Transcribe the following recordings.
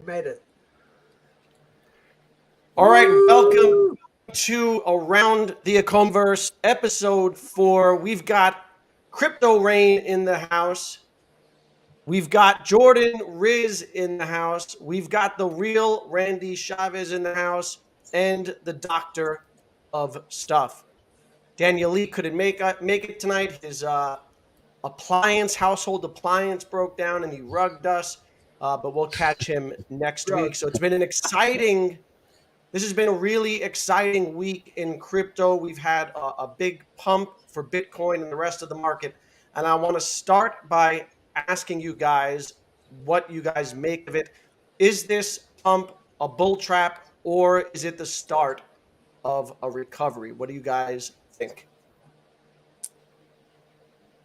Made it. All right, welcome Woo! to Around the Ecomiverse, episode 4. We've got Crypto Rain in the house. We've got Jordan Riz in the house. We've got the real Randy Chavez in the house, and the Doctor of Stuff. Daniel Lee couldn't make it tonight. His household appliance broke down, and he rugged us. But we'll catch him next week. So it's been an exciting. This has been a really exciting week in crypto. We've had a big pump for Bitcoin and the rest of the market. And I want to start by asking you guys what you guys make of it. Is this pump a bull trap, or is it the start of a recovery? What do you guys think?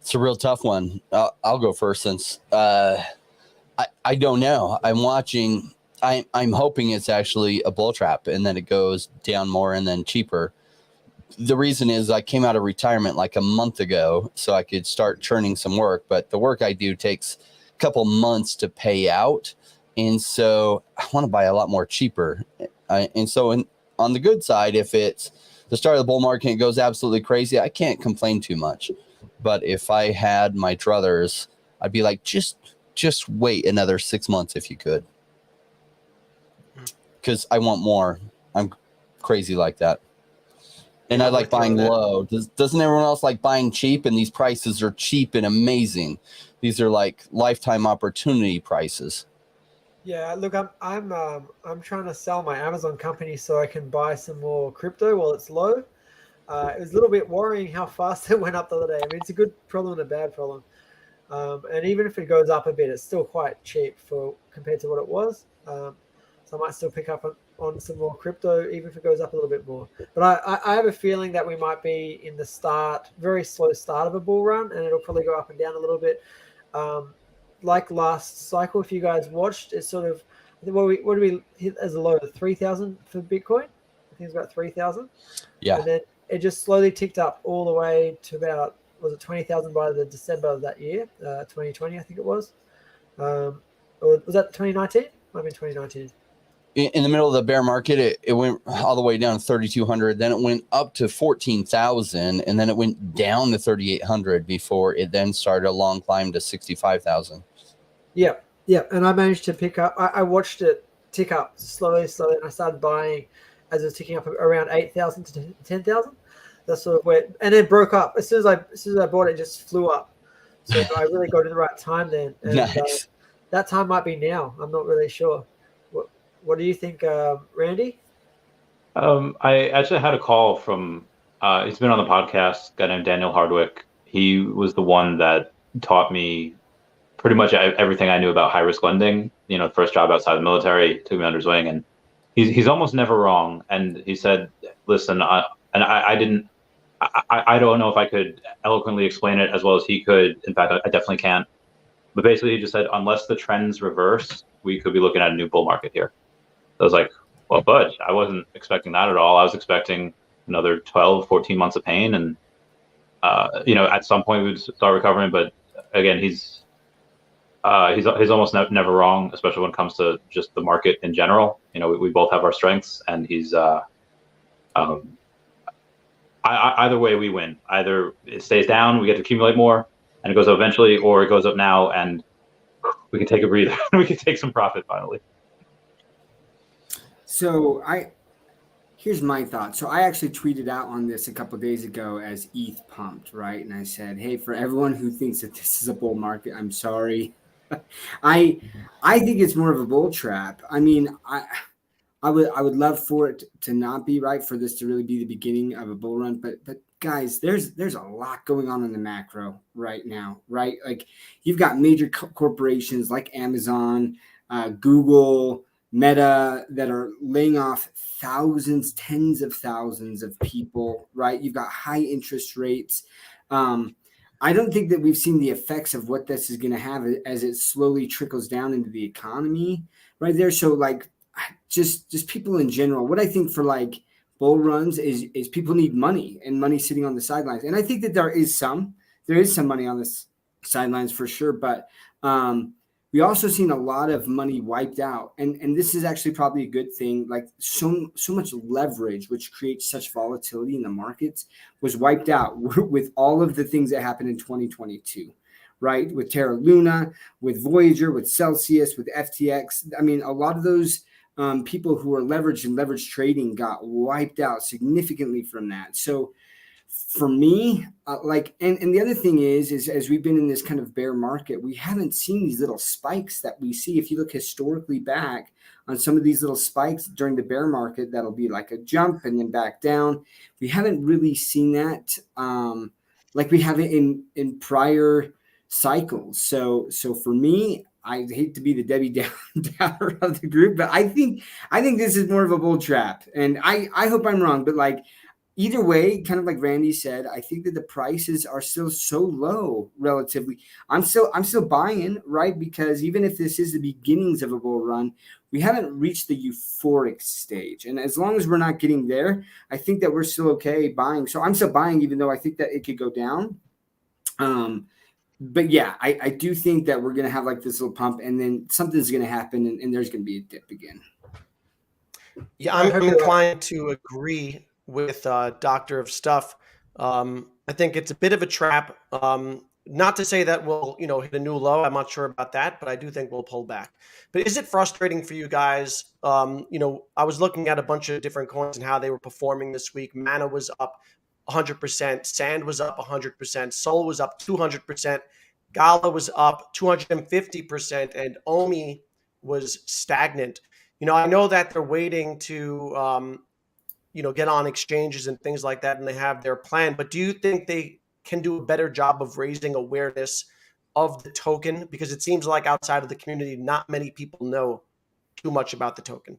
It's a real tough one. I'll go first since I don't know. I'm hoping it's actually a bull trap and then it goes down more and then cheaper. The reason is I came out of retirement like a month ago so I could start churning some work, but the work I do takes a couple months to pay out. And so I want to buy a lot more cheaper. On the good side, if it's the start of the bull market and it goes absolutely crazy, I can't complain too much. But if I had my druthers, I'd be like, just wait another 6 months if you could. Because I want more. I'm crazy like that. And I like buying low. Doesn't everyone else like buying cheap? And these prices are cheap and amazing. These are like lifetime opportunity prices. Yeah, look, I'm trying to sell my Amazon company so I can buy some more crypto while it's low. It was a little bit worrying how fast it went up the other day. I mean, it's a good problem and a bad problem. And even if it goes up a bit, it's still quite cheap compared to what it was. So I might still pick up on some more crypto, even if it goes up a little bit more. But I have a feeling that we might be in the very slow start of a bull run, and it'll probably go up and down a little bit. Like last cycle, if you guys watched, it's sort of, what do we hit as a low? 3,000 for Bitcoin? I think it's about 3,000. Yeah. And then it just slowly ticked up all the way to about, was it 20,000 by the December of that year, 2020, I think it was. Or was that 2019? Might have been 2019. In the middle of the bear market, it went all the way down to 3,200. Then it went up to 14,000, and then it went down to 3,800 before it then started a long climb to 65,000. Yeah. And I managed to pick up. I watched it tick up slowly, and I started buying as it was ticking up around 8,000 to 10,000. That's sort of where, and then broke up as soon as I bought it. It just flew up. So I really got it the right time then. And, nice. That time might be now. I'm not really sure. What do you think, Randy? I actually had a call from, he's been on the podcast, a guy named Daniel Hardwick. He was the one that taught me pretty much everything I knew about high risk lending. You know, first job outside the military, took me under his wing, and he's almost never wrong. And he said, listen, I don't know if I could eloquently explain it as well as he could. In fact, I definitely can't. But basically, he just said, unless the trends reverse, we could be looking at a new bull market here. So I was like, well, budge, I wasn't expecting that at all. I was expecting another 12, 14 months of pain. And, at some point we'd start recovering. But again, he's almost never wrong, especially when it comes to just the market in general. You know, we both have our strengths, and he's either way we win. Either it stays down, we get to accumulate more, and it goes up eventually, or it goes up now, and we can take a breather. We can take some profit finally. So here's my thought. So I actually tweeted out on this a couple of days ago as ETH pumped, right? And I said, hey, for everyone who thinks that this is a bull market, I'm sorry. I think it's more of a bull trap. I mean, I would love for it to not be, right, for this to really be the beginning of a bull run. But guys, there's a lot going on in the macro right now, right? Like you've got major corporations like Amazon, Google, Meta that are laying off thousands, tens of thousands of people, right? You've got high interest rates. I don't think that we've seen the effects of what this is going to have as it slowly trickles down into the economy right there. So like just people in general, what I think for like bull runs is people need money and money sitting on the sidelines. And I think that there is some money on the sidelines for sure. But We also seen a lot of money wiped out, and this is actually probably a good thing. Like so much leverage, which creates such volatility in the markets, was wiped out with all of the things that happened in 2022, right? With Terra Luna, with Voyager, with Celsius, with FTX. I mean, a lot of those people who are leveraged and leverage trading got wiped out significantly from that. So for me, and the other thing is as we've been in this kind of bear market, we haven't seen these little spikes that we see. If you look historically back on some of these little spikes during the bear market, that'll be like a jump and then back down. We haven't really seen that like we have it in prior cycles. So for me, I hate to be the Debbie Downer of the group, but I think this is more of a bull trap, and I hope I'm wrong, but like. Either way, kind of like Randy said, I think that the prices are still so low relatively. I'm still buying, right? Because even if this is the beginnings of a bull run, we haven't reached the euphoric stage. And as long as we're not getting there, I think that we're still okay buying. So I'm still buying, even though I think that it could go down. But yeah, I do think that we're going to have like this little pump, and then something's going to happen, and there's going to be a dip again. Yeah, I'm inclined to agree with Doctor of Stuff. I think it's a bit of a trap. Not to say that we'll, hit a new low. I'm not sure about that, but I do think we'll pull back. But is it frustrating for you guys? I was looking at a bunch of different coins and how they were performing this week. Mana was up 100%. Sand was up 100%. Sol was up 200%. Gala was up 250%. And Omi was stagnant. I know that they're waiting to get on exchanges and things like that, and they have their plan. But do you think they can do a better job of raising awareness of the token? Because it seems like outside of the community, not many people know too much about the token.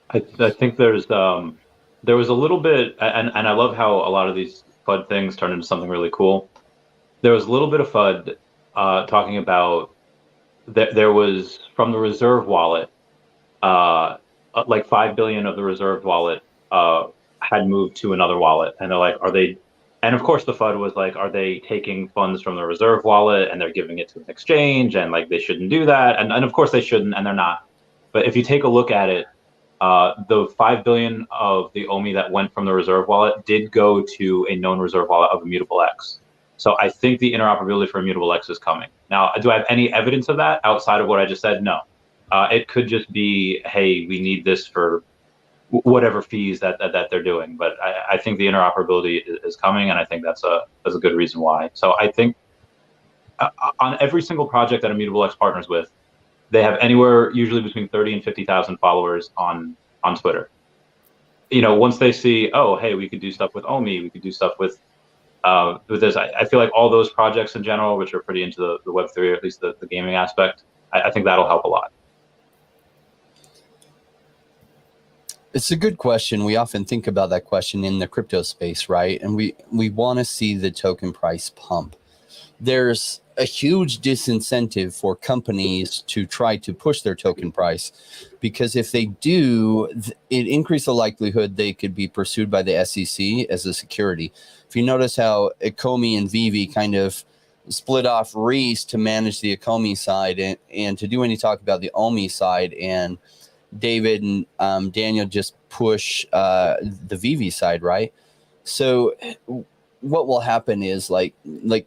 I think there was a little bit, and I love how a lot of these FUD things turn into something really cool. There was a little bit of FUD talking about that there was from the reserve wallet, like 5 billion of the reserved wallet had moved to another wallet, and they're like, are they? And of course, the FUD was like, are they taking funds from the reserve wallet and they're giving it to an exchange, and like they shouldn't do that, and of course they shouldn't, and they're not. But if you take a look at it, the 5 billion of the OMI that went from the reserve wallet did go to a known reserve wallet of Immutable X. So I think the interoperability for Immutable X is coming. Now, do I have any evidence of that outside of what I just said? No. It could just be, hey, we need this for whatever fees that they're doing. But I think the interoperability is coming, and I think that's a good reason why. So I think on every single project that Immutable X partners with, they have anywhere usually between 30 and 50,000 followers on Twitter. Once they see, oh, hey, we could do stuff with OMI, we could do stuff with this. I feel like all those projects in general, which are pretty into the Web3, or at least the gaming aspect, I think that'll help a lot. It's a good question. We often think about that question in the crypto space, right? And we want to see the token price pump. There's a huge disincentive for companies to try to push their token price, because if they do, it increases the likelihood they could be pursued by the SEC as a security. If you notice how Ecomi and Vivi kind of split off Reese to manage the Ecomi side and to do any talk about the OMI side, and David and Daniel just push the Vivi side, right? So what will happen is like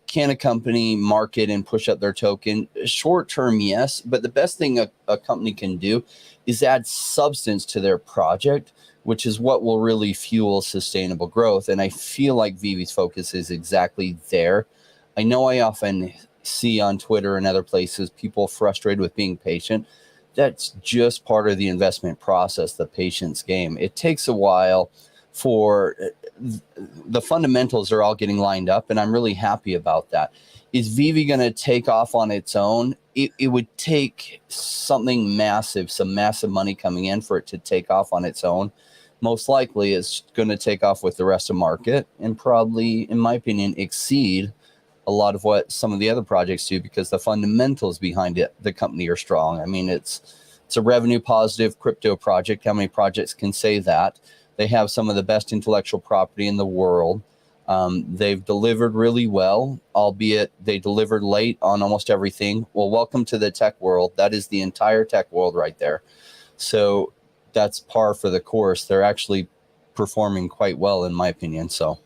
can a company market and push up their token? Short term, yes, but the best thing a company can do is add substance to their project, which is what will really fuel sustainable growth. And I feel like Vivi's focus is exactly there. I know I often see on Twitter and other places people frustrated with being patient. That's just part of the investment process, the patience game. It takes a while for the fundamentals are all getting lined up, and I'm really happy about that. Is Vivi going to take off on its own? It would take something massive, some massive money coming in for it to take off on its own. Most likely it's going to take off with the rest of the market and probably, in my opinion, exceed a lot of what some of the other projects do, because the fundamentals behind it, the company, are strong. I mean, it's a revenue positive crypto project. How many projects can say that? They have some of the best intellectual property in the world. They've delivered really well, albeit they delivered late on almost everything. Well, welcome to the tech world. That is the entire tech world right there. So that's par for the course. They're actually performing quite well, in my opinion. So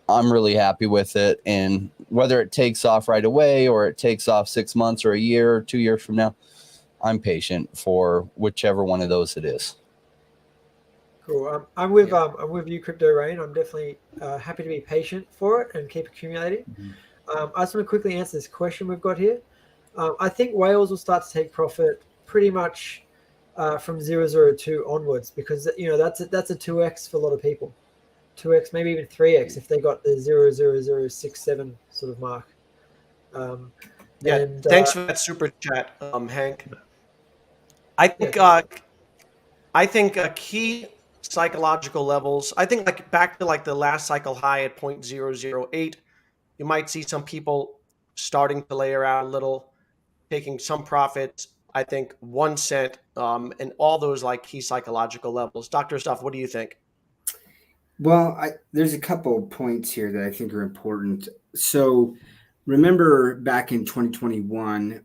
I'm really happy with it. And whether it takes off right away or it takes off 6 months or a year or 2 years from now, I'm patient for whichever one of those it is. Cool. I'm with you, Crypto Rain. I'm definitely happy to be patient for it and keep accumulating. I just want to quickly answer this question we've got here. I think whales will start to take profit pretty much from 002 onwards, because that's a 2x for a lot of people, 2x, maybe even 3x if they got the 00067 sort of mark. Thanks for that super chat, Hank. I think a key psychological levels. I think like back to like the last cycle high at 0.008, you might see some people starting to layer out a little, taking some profits. I think 1 cent, and all those like key psychological levels. Dr. Stuff, what do you think? Well, there's a couple points here that I think are important. So remember back in 2021,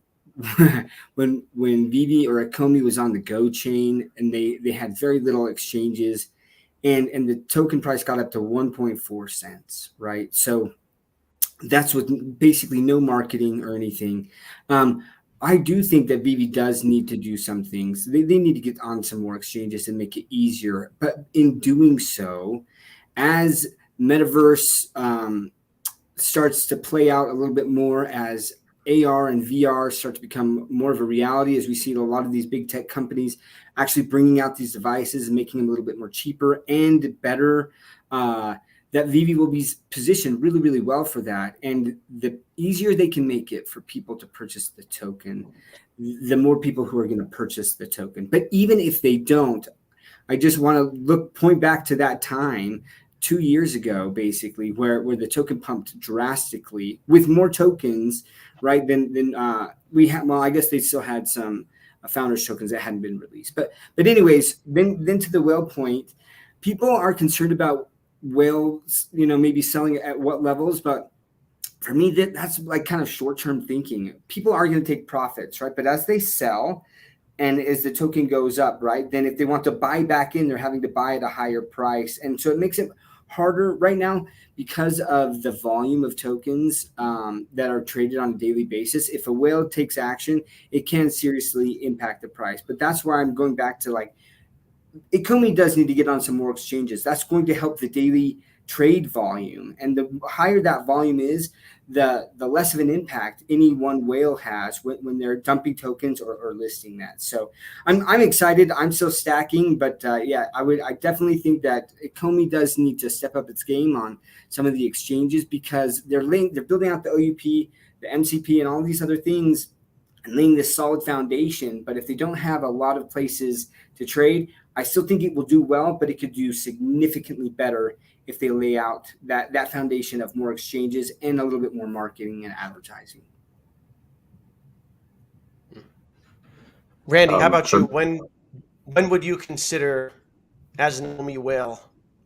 when Vivi or Ecomi was on the Go chain and they had very little exchanges, and the token price got up to 1.4 cents, right? So that's with basically no marketing or anything. I do think that Vivi does need to do some things. They need to get on some more exchanges and make it easier. But in doing so, as Metaverse starts to play out a little bit more, as AR and VR start to become more of a reality, as we see a lot of these big tech companies actually bringing out these devices and making them a little bit more cheaper and better, that Vivi will be positioned really, really well for that. And the easier they can make it for people to purchase the token, the more people who are going to purchase the token. But even if they don't, I just want to point back to that time 2 years ago, basically, where the token pumped drastically with more tokens, right? Than we had. Well, I guess they still had some founders tokens that hadn't been released. But anyways, then to the whale point, people are concerned about whales, maybe selling at what levels. But for me, that's like kind of short-term thinking. People are going to take profits, right? But as they sell, and as the token goes up, right, then if they want to buy back in, they're having to buy at a higher price. And so it makes it harder right now because of the volume of tokens that are traded on a daily basis. If a whale takes action, it can seriously impact the price. But that's why I'm going back to like, Ecomi does need to get on some more exchanges. That's going to help the daily trade volume. And the higher that volume is, the less of an impact any one whale has when they're dumping tokens or listing that. So I'm excited. I'm still stacking, but I definitely think that Ecomi does need to step up its game on some of the exchanges, because they're building out the OUP, the MCP, and all these other things, and laying this solid foundation. But if they don't have a lot of places to trade, I still think it will do well, but it could do significantly better if they lay out that foundation of more exchanges and a little bit more marketing and advertising. Randy, how about you? When would you consider, as an Ecomi whale,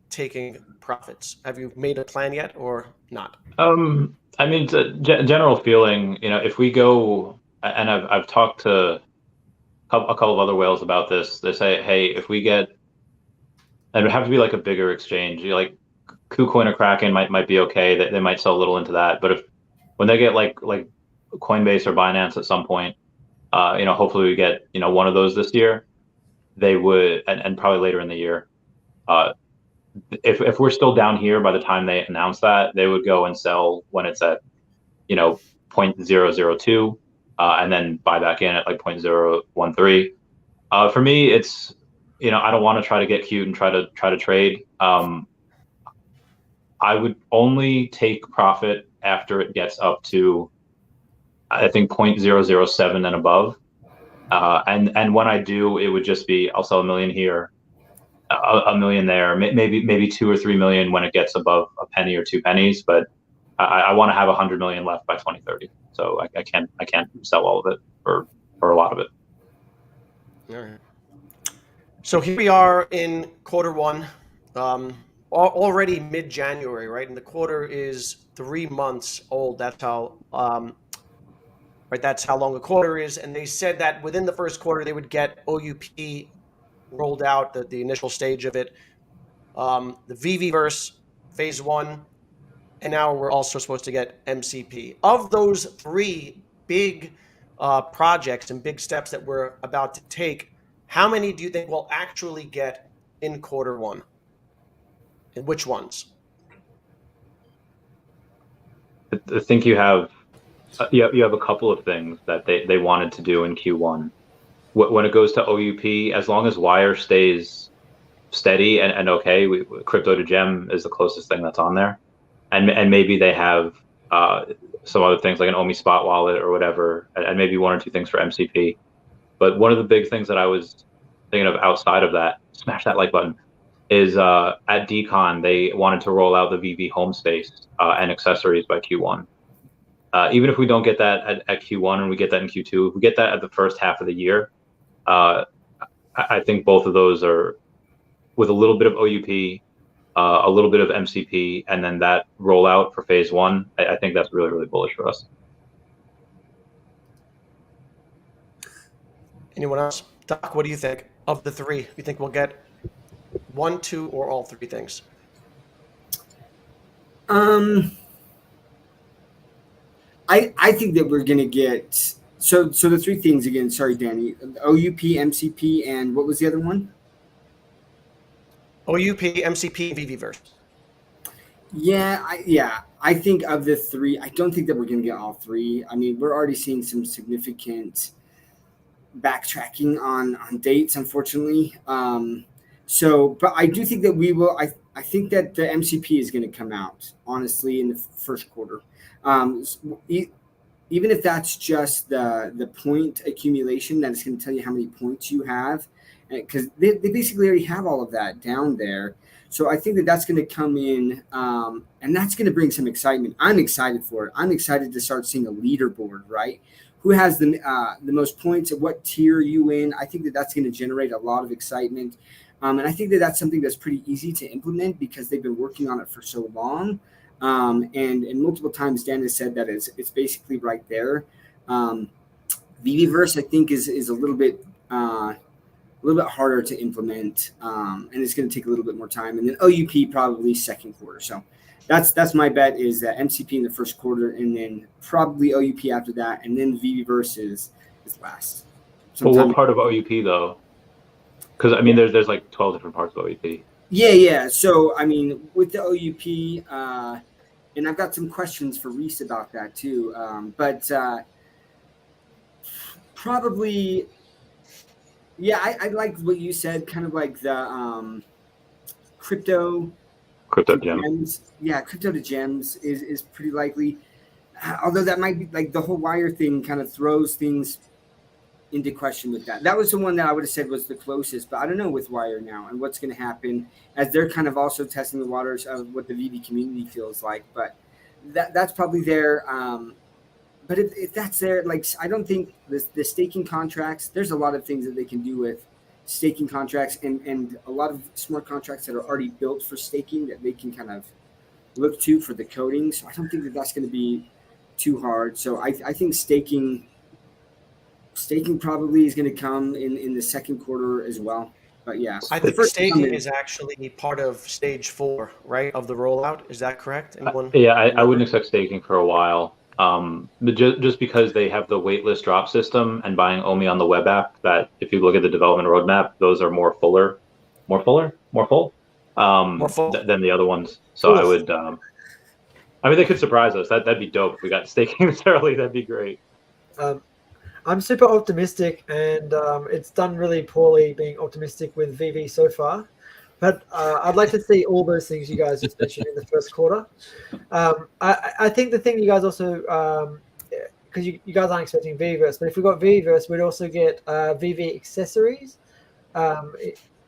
taking profits? Have you made a plan yet or not? I mean, it's a general feeling, if we go, and I've talked to a couple of other whales about this. They say, hey, if we get, it would have to be like a bigger exchange. Like KuCoin or Kraken might be okay. They might sell a little into that. But when they get like Coinbase or Binance at some point, hopefully we get one of those this year. They would, and probably later in the year. If we're still down here by the time they announce that, they would go and sell when it's at 0.002. And then buy back in at like 0.013. For me, it's I don't want to try to get cute and try to trade. I would only take profit after it gets up to, I think, 0.007 and above. And when I do, it would just be, I'll sell $1 million here, a million there, maybe 2 or 3 million when it gets above a penny or 2 pennies. But I want to have 100 million left by 2030. So I can't sell all of it or a lot of it. All right. So here we are in quarter one. already mid-January, right? And the quarter is 3 months old. That's how right. That's how long a quarter is. And they said that within the first quarter they would get OUP rolled out, the initial stage of it, the Vivi verse phase 1, and now we're also supposed to get MCP. Of those 3 big projects and big steps that we're about to take, how many do you think we'll actually get in quarter 1? And which ones? I think you have a couple of things that they wanted to do in Q1. When it goes to OUP, as long as Wyre stays steady and okay, crypto to gem is the closest thing that's on there, and maybe they have some other things like an Omi spot wallet or whatever, and maybe 1 or 2 things for MCP. But one of the big things that I was thinking of outside of that, smash that like button, is at Decon they wanted to roll out the Vivi home space and accessories by Q1. Even if we don't get that at Q1 and we get that in Q2, if we get that at the first half of the year, I think both of those are with a little bit of OUP, a little bit of MCP, and then that rollout for phase 1. I think that's really, really bullish for us. Anyone else? Doc, what do you think of the 3? You think we'll get 1, 2, or all 3 things? I think that we're gonna get so the 3 things again. Sorry, Danny. OUP, MCP, and what was the other one? OUP, MCP, Viviverse. Yeah, I think of the 3, I don't think that we're gonna get all 3. I mean, we're already seeing some significant backtracking on dates, unfortunately. But I do think that we will. I think that the MCP is going to come out honestly in the first quarter. Even if that's just the point accumulation, that is going to tell you how many points you have, because they basically already have all of that down there. So I think that that's going to come in, and that's going to bring some excitement. I'm excited for it. I'm excited to start seeing a leaderboard, right? Who has the most points at what tier you in? I think that that's going to generate a lot of excitement. And I think that that's something that's pretty easy to implement because they've been working on it for so long. And multiple times Dan has said that it's basically right there. Viviverse, I think, is a little bit harder to implement, and it's going to take a little bit more time. And then OUP probably second quarter. So that's my bet is that MCP in the first quarter, and then probably OUP after that, and then Viviverse is last. But what part of OUP though? Because I mean, there's like 12 different parts of OUP. Yeah. So I mean, with the OUP, and I've got some questions for Reese about that too. But probably, yeah, I like what you said. Kind of like the crypto gems. Yeah, crypto to gems is pretty likely. Although that might be like the whole Wyre thing kind of throws things into question with that. That was the one that I would have said was the closest, but I don't know with Wyre now and what's going to happen as they're kind of also testing the waters of what the Vivi community feels like. But that's probably there. But if that's there, like I don't think the staking contracts, there's a lot of things that they can do with staking contracts and a lot of smart contracts that are already built for staking that they can kind of look to for the coding. So I don't think that that's going to be too hard. So I think staking probably is going to come in the second quarter as well. But yeah, I think staking is actually part of stage 4, right, of the rollout. Is that correct? I wouldn't expect staking for a while. But just because they have the waitlist drop system and buying Omi on the web app, that if you look at the development roadmap, those are more full than the other ones. So I would, I mean, they could surprise us. That'd be dope if we got staking this early. That'd be great. I'm super optimistic, and it's done really poorly being optimistic with Vivi so far. But I'd like to see all those things you guys just mentioned in the first quarter. I think the thing you guys also, because you guys aren't expecting Viviverse, but if we got Viviverse, we'd also get Vivi accessories,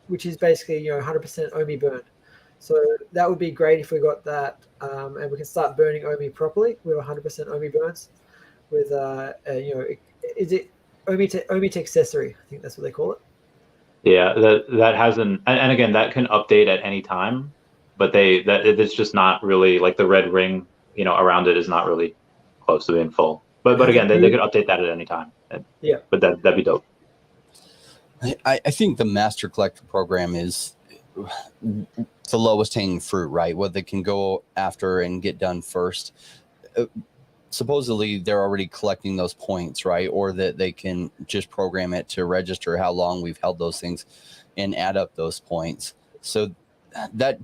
which is basically 100% Omi burn. So that would be great if we got that, and we can start burning Omi properly with 100% Omi burns. With is it Omi to accessory? I think that's what they call it. Yeah, that hasn't, and again, that can update at any time. but it's just not really like the red ring, around it is not really close to being full. But again, they could update that at any time. Yeah. But that'd be dope. I think the Master Collector program is the lowest hanging fruit, right? What they can go after and get done first. Supposedly they're already collecting those points, right? Or that they can just program it to register how long we've held those things and add up those points. So that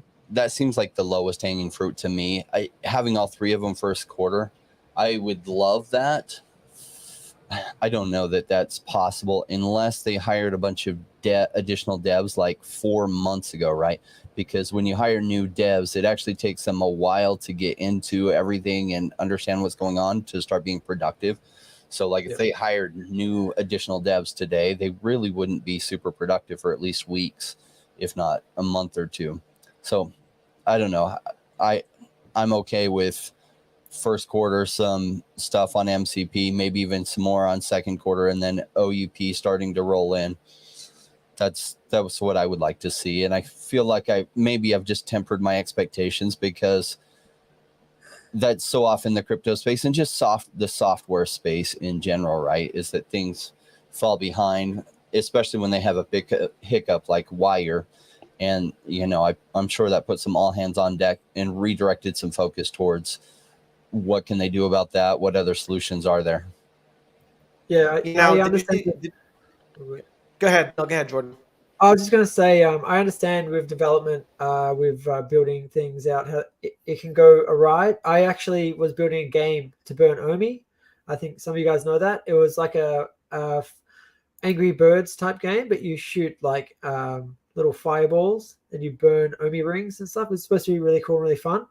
seems like the lowest hanging fruit to me. Having all three of them first quarter, I would love that. I don't know that that's possible unless they hired a bunch of additional devs like 4 months ago, right? Because when you hire new devs, it actually takes them a while to get into everything and understand what's going on to start being productive. So like if they hired new additional devs today, they really wouldn't be super productive for at least weeks, if not a month or two. So I don't know. I'm okay with first quarter, some stuff on MCP, maybe even some more on second quarter, and then OUP starting to roll in. That was what I would like to see. And I feel like I've just tempered my expectations because that's so often the crypto space and just the software space in general, right? Is that things fall behind, especially when they have a big hiccup like Wyre. And, I'm sure that put some all hands on deck and redirected some focus towards what can they do about that? What other solutions are there? Yeah, I understand. Go ahead. No, go ahead, Jordan. I was just going to say, I understand with development, with building things out, how it can go awry. I actually was building a game to burn Omi. I think some of you guys know that. It was like a Angry Birds type game, but you shoot like little fireballs and you burn Omi rings and stuff. It's supposed to be really cool, really fun.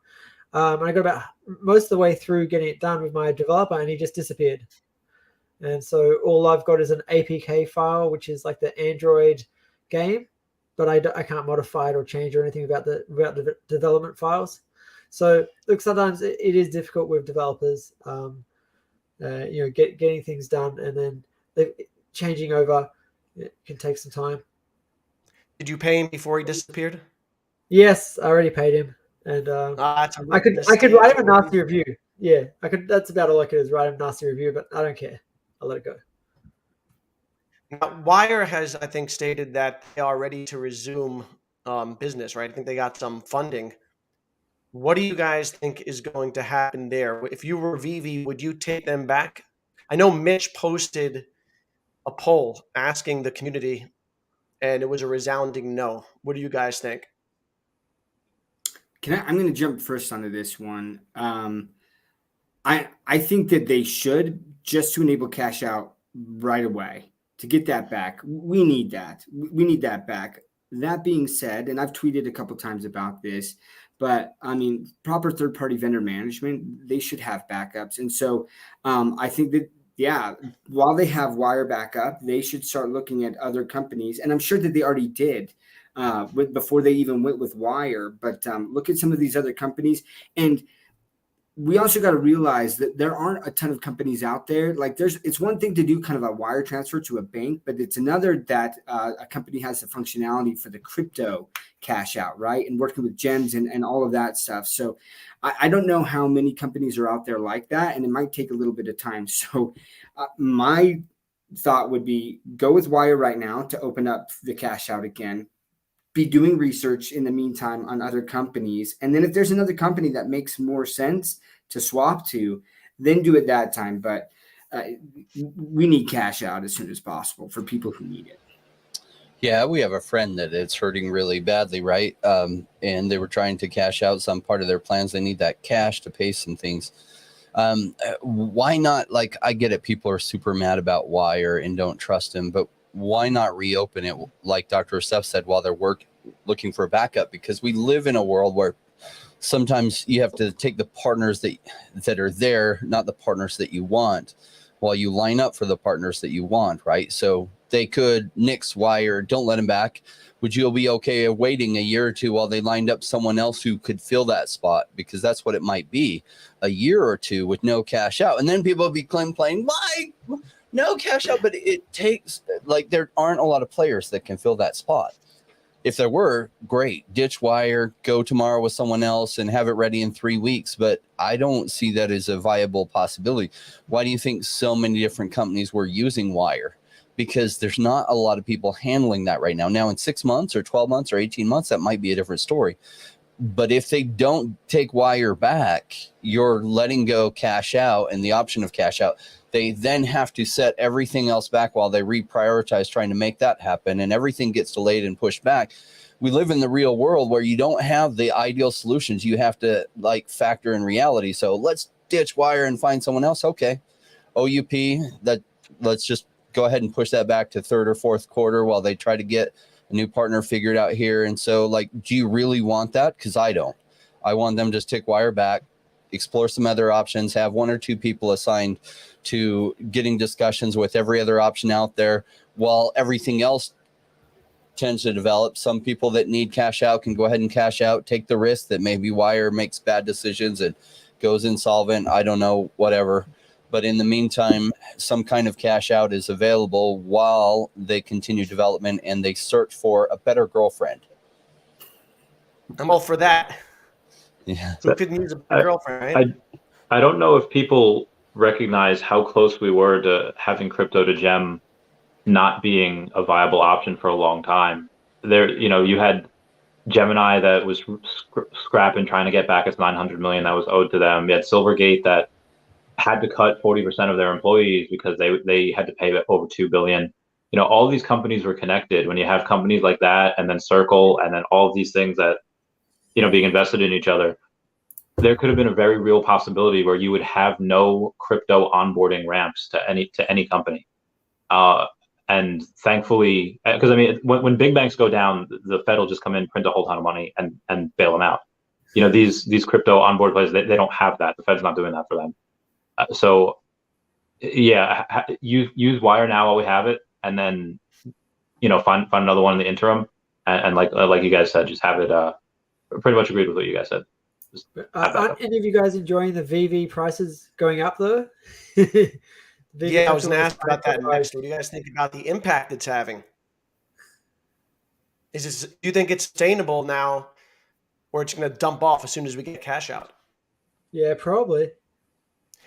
And I got about most of the way through getting it done with my developer, and he just disappeared. And so all I've got is an APK file, which is like the Android game, but I can't modify it or change or anything about the development files. So look, sometimes it is difficult with developers, getting things done, and then changing over. It can take some time. Did you pay him before he disappeared? Yes, I already paid him. And I could write him a nasty review. Yeah, I could. That's about all I could is write him a nasty review, but I don't care. I'll let it go. Now, Wyre has, I think, stated that they are ready to resume business, right? I think they got some funding. What do you guys think is going to happen there? If you were Vivi, would you take them back? I know Mitch posted a poll asking the community, and it was a resounding no. What do you guys think? I'm going to jump first onto this one. I think that they should, just to enable cash out right away to get that back. We need that. We need that back. That being said, and I've tweeted a couple times about this, but I mean, proper third-party vendor management, they should have backups. And so I think that, while they have Wyre backup, they should start looking at other companies. And I'm sure that they already did before they even went with Wyre. But look at some of these other companies. And we also got to realize that there aren't a ton of companies out there. Like it's one thing to do kind of a wire transfer to a bank, but it's another that a company has the functionality for the crypto cash out, right? And working with gems and all of that stuff. So I don't know how many companies are out there like that, and it might take a little bit of time. So my thought would be go with Wyre right now to open up the cash out again. Be doing research in the meantime on other companies. And then if there's another company that makes more sense to swap to, then do it that time. But we need cash out as soon as possible for people who need it. Yeah, we have a friend that it's hurting really badly, right? And they were trying to cash out some part of their plans. They need that cash to pay some things. Why not? Like, I get it. People are super mad about Wyre and don't trust him, but why not reopen it, like Dr. Steph said, while they're looking for a backup? Because we live in a world where sometimes you have to take the partners that are there, not the partners that you want, while you line up for the partners that you want, right? So they could nix Wyre, don't let them back. Would you be okay waiting a year or two while they lined up someone else who could fill that spot? Because that's what it might be, a year or two with no cash out. And then people will be complaining, why? No cash out, but it takes, like, there aren't a lot of players that can fill that spot. If there were, great, ditch Wyre, go tomorrow with someone else and have it ready in 3 weeks. But I don't see that as a viable possibility. Why do you think so many different companies were using Wyre? Because there's not a lot of people handling that right now. Now in 6 months or 12 months or 18 months, that might be a different story. But if they don't take Wyre back, you're letting go cash out and the option of cash out. They then have to set everything else back while they reprioritize trying to make that happen, and everything gets delayed and pushed back. We live in the real world where you don't have the ideal solutions. You have to like factor in reality. So let's ditch Wyre and find someone else. Okay. OUP, that let's just go ahead and push that back to third or fourth quarter while they try to get a new partner figured out here. And so like, do you really want that? Because I don't. I want them to just take Wyre back, explore some other options, have 1 or 2 people assigned to getting discussions with every other option out there while everything else tends to develop. Some people that need cash out can go ahead and cash out, take the risk that maybe Wyre makes bad decisions and goes insolvent. I don't know, whatever. But in the meantime, some kind of cash out is available while they continue development and they search for a better girlfriend. I'm all for that. Yeah. Who could use a girlfriend, right? I don't know if people recognize how close we were to having crypto to gem not being a viable option for a long time. There, you had Gemini that was scrapping, trying to get back its 900 million that was owed to them. You had Silvergate that had to cut 40% of their employees because they had to pay over 2 billion. All these companies were connected. When you have companies like that, and then Circle, and then all of these things that, being invested in each other, there could have been a very real possibility where you would have no crypto onboarding ramps to any company. And thankfully, because when big banks go down, the Fed will just come in, print a whole ton of money, and bail them out. These crypto onboard players, they don't have that. The Fed's not doing that for them. So yeah, use Wyre now while we have it, and then find another one in the interim, and like you guys said, just have it. Pretty much agreed with what you guys said. Aren't any of you guys enjoying the Vivi prices going up though? Yeah, I was going to ask about that next. What do you guys think about the impact it's having? Do you think it's sustainable now, or it's going to dump off as soon as we get cash out? Yeah, probably.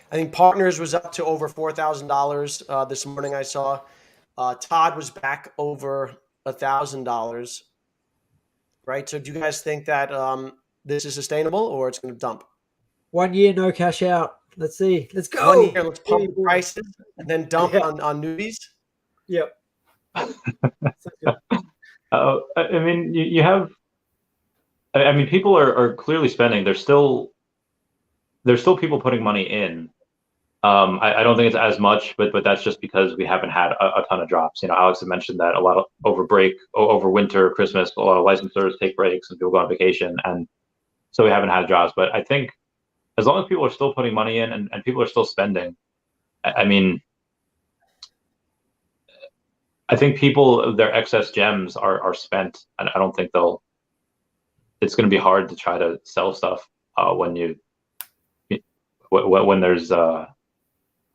I think Partners was up to over $4,000 this morning. I saw Todd was back over $1,000. Right. So, do you guys think that this is sustainable, or it's going to dump? 1 year, no cash out. Let's see. Let's go. 1 year, let's pump the prices and then dump on newbies. Yep. You have. People are clearly spending. There's still people putting money in. I don't think it's as much, but that's just because we haven't had a ton of drops. Alex had mentioned that a lot of over winter, Christmas, a lot of licensors take breaks and people go on vacation, and so we haven't had drops. But I think as long as people are still putting money in and people are still spending, I think their excess gems are spent, and I don't think it's going to be hard to try to sell stuff when there's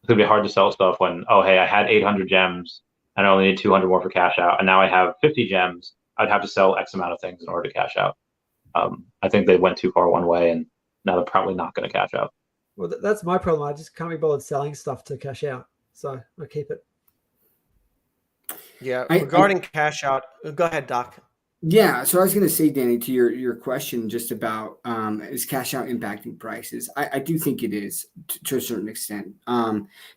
it's going to be hard to sell stuff when, oh, hey, I had 800 gems and I only need 200 more for cash out, and now I have 50 gems. I'd have to sell X amount of things in order to cash out. I think they went too far one way, and now they're probably not going to cash out. Well, that's my problem. I just can't be bothered selling stuff to cash out, so I keep it. Yeah, regarding cash out, go ahead, Doc. Yeah, so I was going to say, Danny, to your question just about is cash out impacting prices? I do think it is to a certain extent,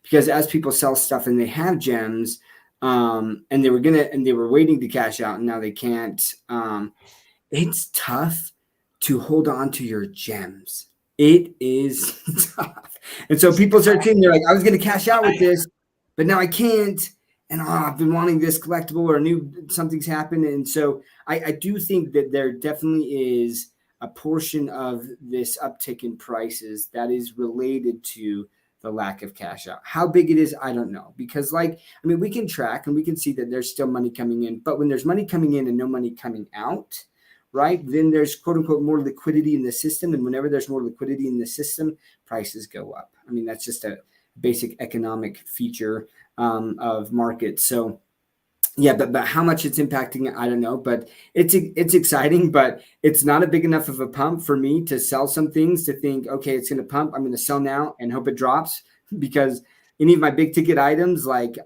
because as people sell stuff and they have gems, and they were waiting to cash out and now they can't. It's tough to hold on to your gems. It is tough, and so people start saying, they're like, I was going to cash out with this, but now I can't. And I've been wanting this collectible, or something's happened. And so I do think that there definitely is a portion of this uptick in prices that is related to the lack of cash out. How big it is, I don't know. Because we can track and we can see that there's still money coming in. But when there's money coming in and no money coming out, right, then there's quote unquote more liquidity in the system. And whenever there's more liquidity in the system, prices go up. That's just a basic economic feature of markets. So Yeah, but how much it's impacting, I don't know. But it's exciting, but it's not a big enough of a pump for me to sell some things to think, okay, it's going to pump. I'm going to sell now and hope it drops, because any of my big ticket items, like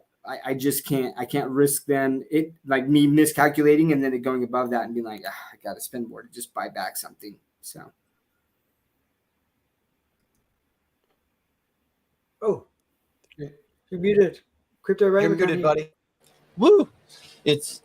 I just can't. I can't risk them. It like me miscalculating and then it going above that and being like, I got to spend more to just buy back something. So. Oh, you're muted. Crypto Ray, You're we can't muted, hear you. buddy. Woo! It's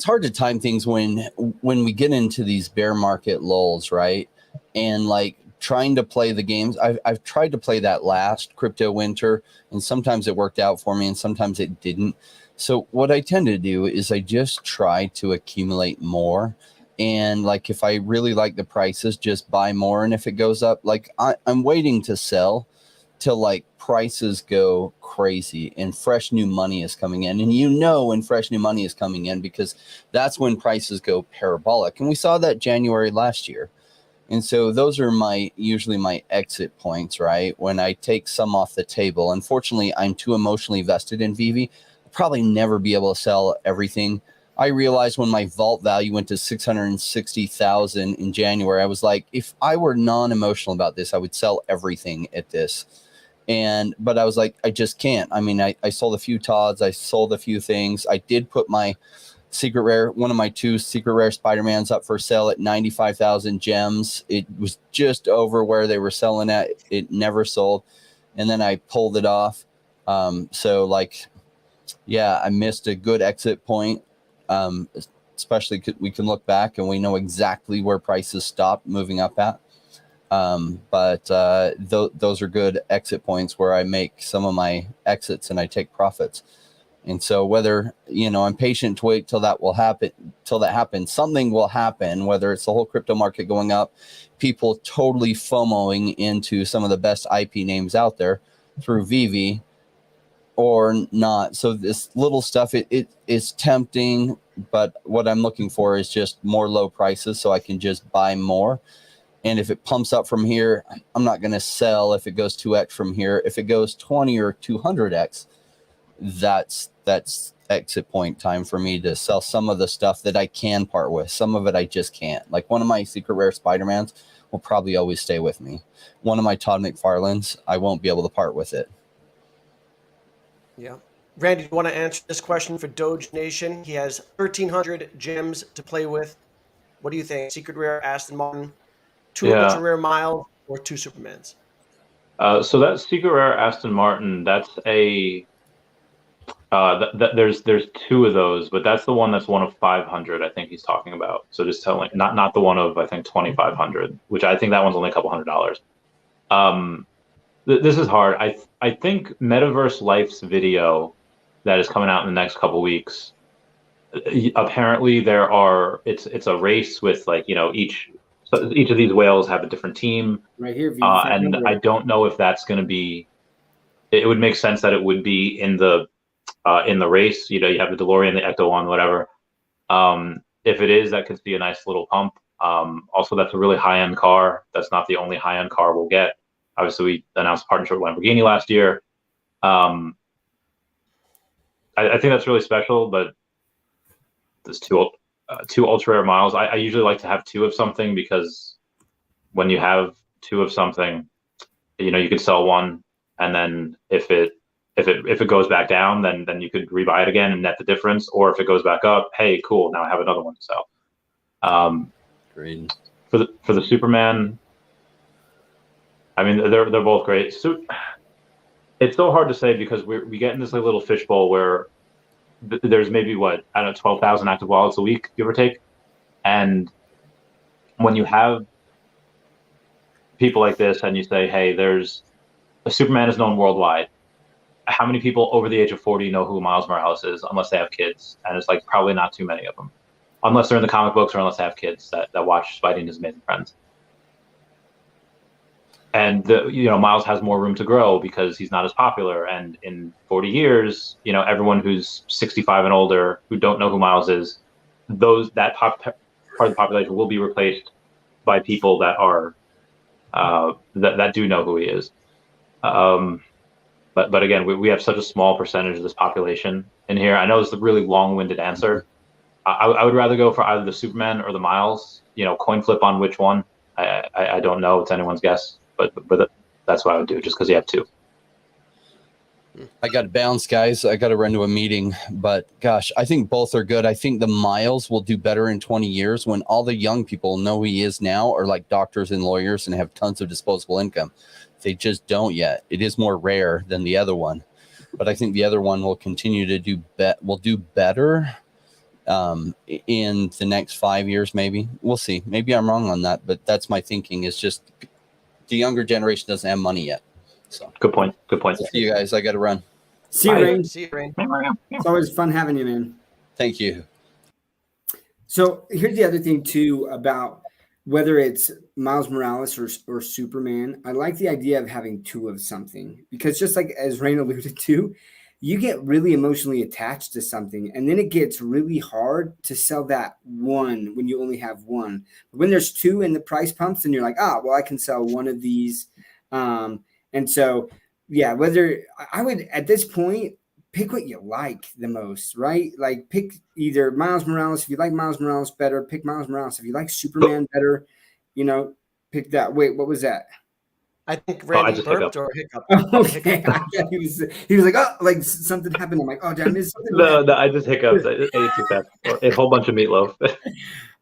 hard to time things when we get into these bear market lulls, right? And like trying to play the games. I've tried to play that last crypto winter, and sometimes it worked out for me and sometimes it didn't. So what I tend to do is I just try to accumulate more. And like if I really like the prices, just buy more. And if it goes up, like I'm waiting to sell till like prices go crazy and fresh new money is coming in. And you know when fresh new money is coming in, because that's when prices go parabolic. And we saw that January last year. And so those are usually my exit points, right? When I take some off the table. Unfortunately, I'm too emotionally vested in Vivi. I'll probably never be able to sell everything. I realized when my vault value went to 660,000 in January, I was like, if I were non-emotional about this, I would sell everything at this. But I was like, I just can't. I mean, I sold a few Todds. I sold a few things. I did put my secret rare, one of my 2 secret rare Spider-Mans up for sale at 95,000 gems. It was just over where they were selling at. It never sold. And then I pulled it off. So like, yeah, I missed a good exit point. Especially we can look back and we know exactly where prices stopped moving up at. But those are good exit points where I make some of my exits and I take profits. And so whether, I'm patient to wait till that happens, something will happen, whether it's the whole crypto market going up, people totally FOMOing into some of the best IP names out there through Vivi or not. So this little stuff, it is tempting, but what I'm looking for is just more low prices so I can just buy more. And if it pumps up from here, I'm not going to sell if it goes 2x from here. If it goes 20 or 200x, that's exit point time for me to sell some of the stuff that I can part with. Some of it I just can't. Like one of my secret rare Spider-Mans will probably always stay with me. One of my Todd McFarlanes, I won't be able to part with it. Yeah. Randy, do you want to answer this question for Doge Nation? He has 1,300 gems to play with. What do you think? Secret rare Aston Martin, 2 ultra rare Miles, or 2 Supermans? So that secret rare Aston Martin, that's a there's 2 of those, but that's the one that's one of 500. I think he's talking about. So just telling, not the one of I think 2,500, which I think that one's only a couple $100. This is hard. I think Metaverse Life's video that is coming out in the next couple weeks. Apparently it's a race with like each of these whales have a different team. Right here, and I don't know if that's going to be. It would make sense that it would be in the race. You have the DeLorean, the Ecto One, whatever. If it is, that could be a nice little pump. Also, that's a really high-end car. That's not the only high-end car we'll get. Obviously, we announced a partnership with Lamborghini last year. I think that's really special, but there's 2 ultra rare Miles. I usually like to have 2 of something, because when you have 2 of something, you could sell one, and then if it goes back down, then you could rebuy it again and net the difference. Or if it goes back up, hey, cool, now I have another one to sell. Great. For the Superman, I mean, they're both great. So it's so hard to say, because we get in this like little fishbowl where there's maybe 12,000 active wallets a week, give or take. And when you have people like this and you say, hey, there's a Superman is known worldwide. How many people over the age of 40 know who Miles Morales is, unless they have kids? And it's like probably not too many of them, unless they're in the comic books or unless they have kids that watch Spidey and His Amazing Friends. And Miles has more room to grow because he's not as popular. And in 40 years, everyone who's 65 and older who don't know who Miles is, that part of the population will be replaced by people that are that do know who he is. But again, we have such a small percentage of this population, in here. I know it's a really long-winded answer. I would rather go for either the Superman or the Miles. Coin flip on which one. I don't know. It's anyone's guess, but that's what I would do, just because you have two. I got to bounce, guys. I got to run to a meeting, but gosh, I think both are good. I think the Miles will do better in 20 years when all the young people know who he is now are like doctors and lawyers and have tons of disposable income. They just don't yet. It is more rare than the other one, but I think the other one will continue to do better in the next 5 years. Maybe we'll see. Maybe I'm wrong on that, but that's my thinking. Is just the younger generation doesn't have money yet. So good point. See you guys. I got to run. See you, Rain. See you, Rain. It's always fun having you, man. Thank you. So here's the other thing too about whether it's Miles Morales or Superman. I like the idea of having two of something, because just like as Rain alluded to, you get really emotionally attached to something, and then it gets really hard to sell that one when you only have one. When there's two and the price pumps, and you're like, well, I can sell one of these. And so, yeah, whether I would at this point pick what you like the most, right? Like pick either Miles Morales. If you like Miles Morales better, pick Miles Morales. If you like Superman better, pick that. Wait, what was that? I think Randy burped or hiccup. Okay. he was like, like something happened. I'm like, did I miss something? No, I just hiccuped. I ate too fast. A whole bunch of meatloaf.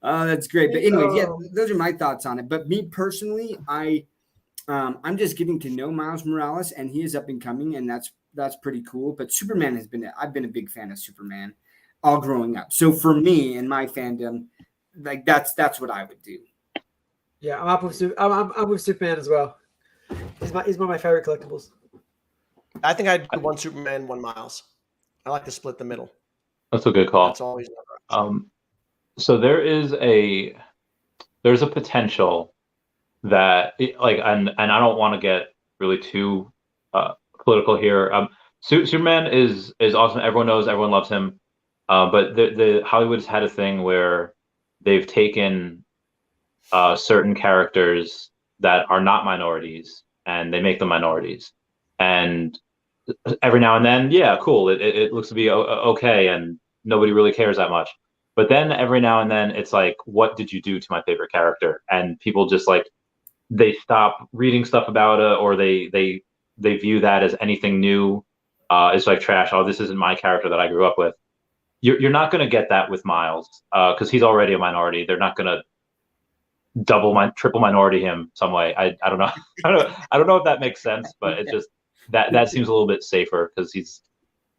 Oh, that's great. But anyways, yeah, those are my thoughts on it. But me personally, I'm just getting to know Miles Morales, and he is up and coming, and that's pretty cool. But Superman I've been a big fan of Superman all growing up. So for me and my fandom, like that's what I would do. Yeah, I'm up with I'm with Superman as well. He's one of my favorite collectibles. I think I'd do one Superman, one Miles. I like to split the middle. That's a good call. That's always so there's a potential that and I don't want to get really too political here. Superman is awesome. Everyone knows, everyone loves him. But the Hollywood's had a thing where they've taken certain characters that are not minorities and they make them minorities. And every now and then, yeah, cool. It looks to be okay, and nobody really cares that much. But then every now and then, it's like, what did you do to my favorite character? And people just they stop reading stuff about it, or they view that as anything new. It's like trash. Oh, this isn't my character that I grew up with. You're not going to get that with Miles, because he's already a minority. They're not going to triple minority him some way. I don't know. I don't know if that makes sense, but it just that seems a little bit safer, because he's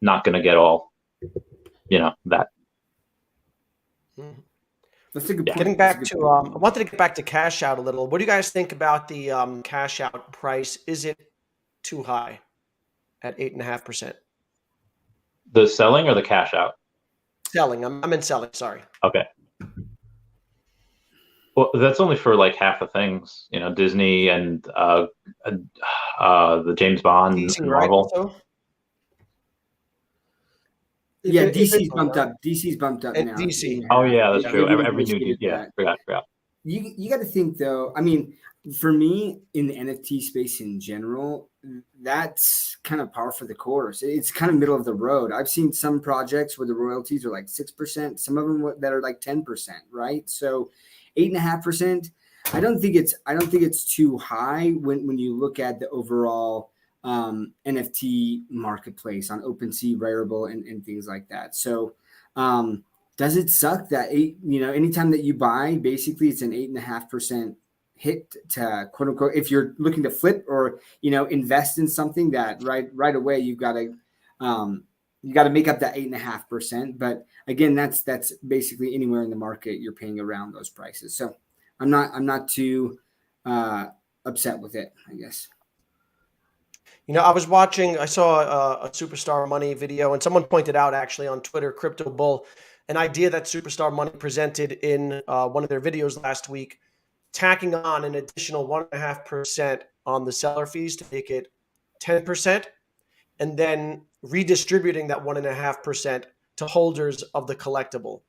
not going to get all that. That's a good point. Getting back to I wanted to get back to cash out a little. What do you guys think about the cash out price? Is it too high at 8.5%? The selling or the cash out? Selling. I'm in selling. Sorry. Okay. Well, that's only for half the things, Disney and the James Bond DC, and Marvel. Right? So? Yeah, DC's bumped up. DC's bumped up and now. DC. Oh yeah, that's true. Really Every new forgot. You got to think though. I mean, for me in the NFT space in general, that's kind of par for the course. It's kind of middle of the road. I've seen some projects where the royalties are 6%. Some of them that are 10%, right? So 8.5%. I don't think it's too high when you look at the overall NFT marketplace on OpenSea, Rarible, and things like that. So does it suck that anytime that you buy, basically it's an 8.5% hit to quote unquote, if you're looking to flip or invest in something that right away you got to make up that 8.5%. But again, that's basically anywhere in the market you're paying around those prices. So I'm not too upset with it, I guess. I saw a Superstar Money video, and someone pointed out actually on Twitter, Crypto Bull, an idea that Superstar Money presented in one of their videos last week, tacking on an additional 1.5% on the seller fees to make it 10%, and then redistributing that 1.5% to holders of the collectible,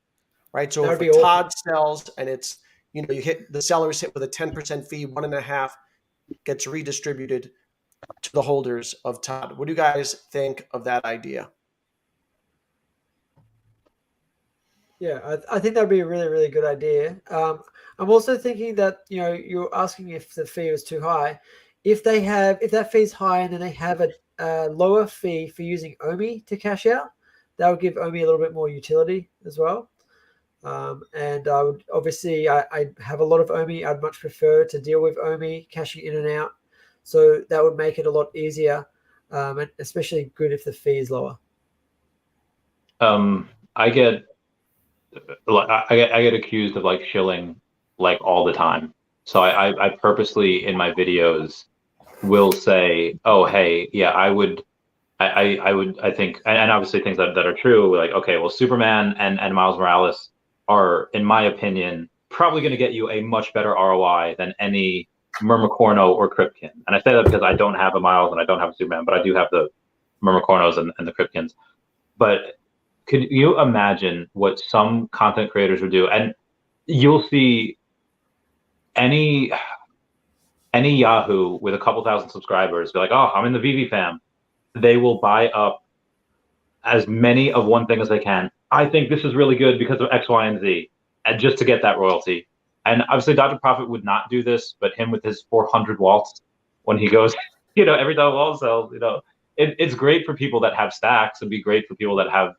right? So if Todd sells and it's, the sellers hit with a 10% fee, 1.5 gets redistributed to the holders of Todd. What do you guys think of that idea? Yeah, I think that'd be a really, really good idea. I'm also thinking that, you're asking if the fee was too high. If that fee's high and then they have a lower fee for using Omi to cash out, that would give Omi a little bit more utility as well. And I would obviously, I have a lot of Omi. I'd much prefer to deal with Omi cashing in and out. So that would make it a lot easier, and especially good if the fee is lower. I get I get accused of like shilling like all the time. So I purposely in my videos will say, oh hey, yeah, I think, and obviously things that are true, like, okay, well, Superman and Miles Morales are, in my opinion, probably going to get you a much better ROI than any Myrmicorno or Cryptkin. And I say that because I don't have a Miles and I don't have a Superman, but I do have the Myrmicornos and the Cryptkins. But could you imagine what some content creators would do? And you'll see any Yahoo with a couple thousand subscribers be like, oh, I'm in the Vivi fam. They will buy up as many of one thing as they can. I think this is really good because of X, Y, and Z, and just to get that royalty. And obviously, Dr. Profit would not do this, but him with his 400 waltz, when he goes, every time a wall sells, it's great for people that have stacks. It'd be great for people that have,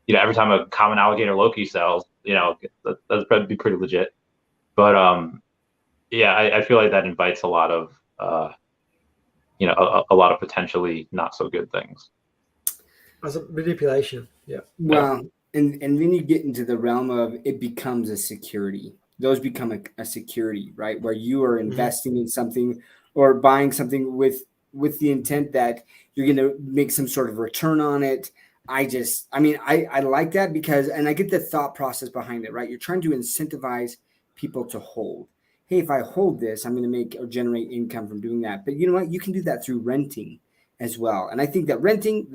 every time a common alligator Loki sells, that'd be pretty legit. But yeah, I feel like that invites a lot of, a lot of potentially not so good things. As a manipulation, yeah. Well, and then you get into the realm of it becomes a security. Those become a security, right? Where you are investing in something or buying something with the intent that you're going to make some sort of return on it. I like that because, and I get the thought process behind it, right? You're trying to incentivize people to hold. Hey, if I hold this, I'm going to make or generate income from doing that. But you know what? You can do that through renting as well. And I think that renting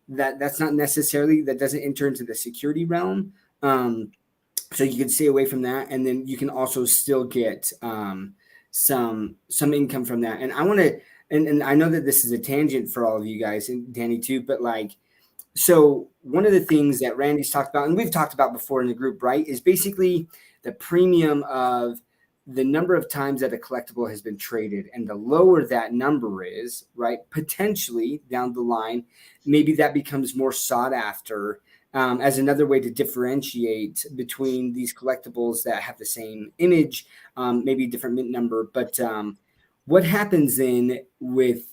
that's not necessarily, that doesn't enter into the security realm. So you can stay away from that. And then you can also still get some income from that. And I want to, and I know that this is a tangent for all of you guys and Danny too, but so one of the things that Randy's talked about, and we've talked about before in the group, right, is basically the premium of the number of times that a collectible has been traded. And the lower that number is, right, potentially down the line, maybe that becomes more sought after as another way to differentiate between these collectibles that have the same image, maybe different mint number. But what happens then with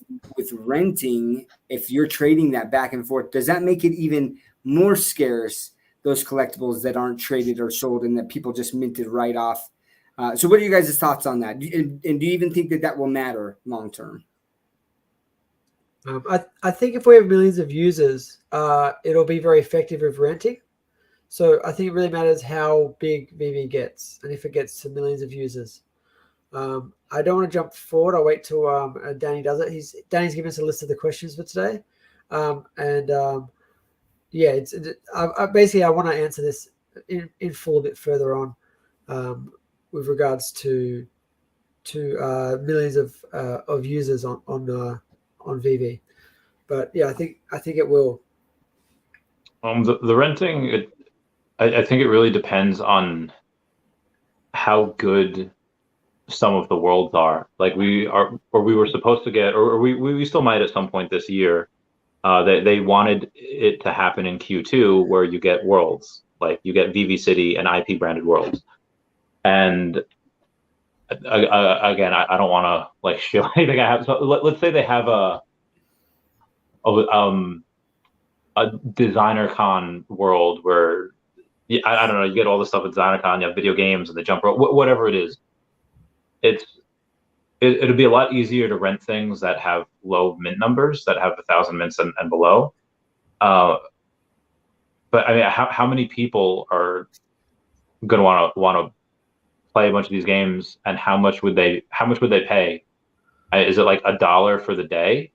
renting, if you're trading that back and forth, does that make it even more scarce, those collectibles that aren't traded or sold and that people just minted right off? So what are you guys' thoughts on that? And do you even think that will matter long term? I think if we have millions of users, it'll be very effective with renting. So I think it really matters how big Vivi gets and if it gets to millions of users. I don't want to jump forward. I'll wait till Danny does it. Danny's given us a list of the questions for today. Yeah, basically I want to answer this in full a bit further on. With regards to millions of users on Veve, but yeah, I think it will. The renting, I think it really depends on how good some of the worlds are. Like we were supposed to get, or we still might at some point this year. They wanted it to happen in Q2 where you get worlds, like you get VV City and IP branded worlds. And again, I don't want to like shill anything I have. So let's say they have a designer con world where I don't know, you get all the stuff at designer con, you have video games and the jump rope, whatever it is. It'll be a lot easier to rent things that have low mint numbers, that have 1,000 mints and below. But I mean, how many people are going to want to play a bunch of these games, and how much would they pay? Is it like $1 for the day?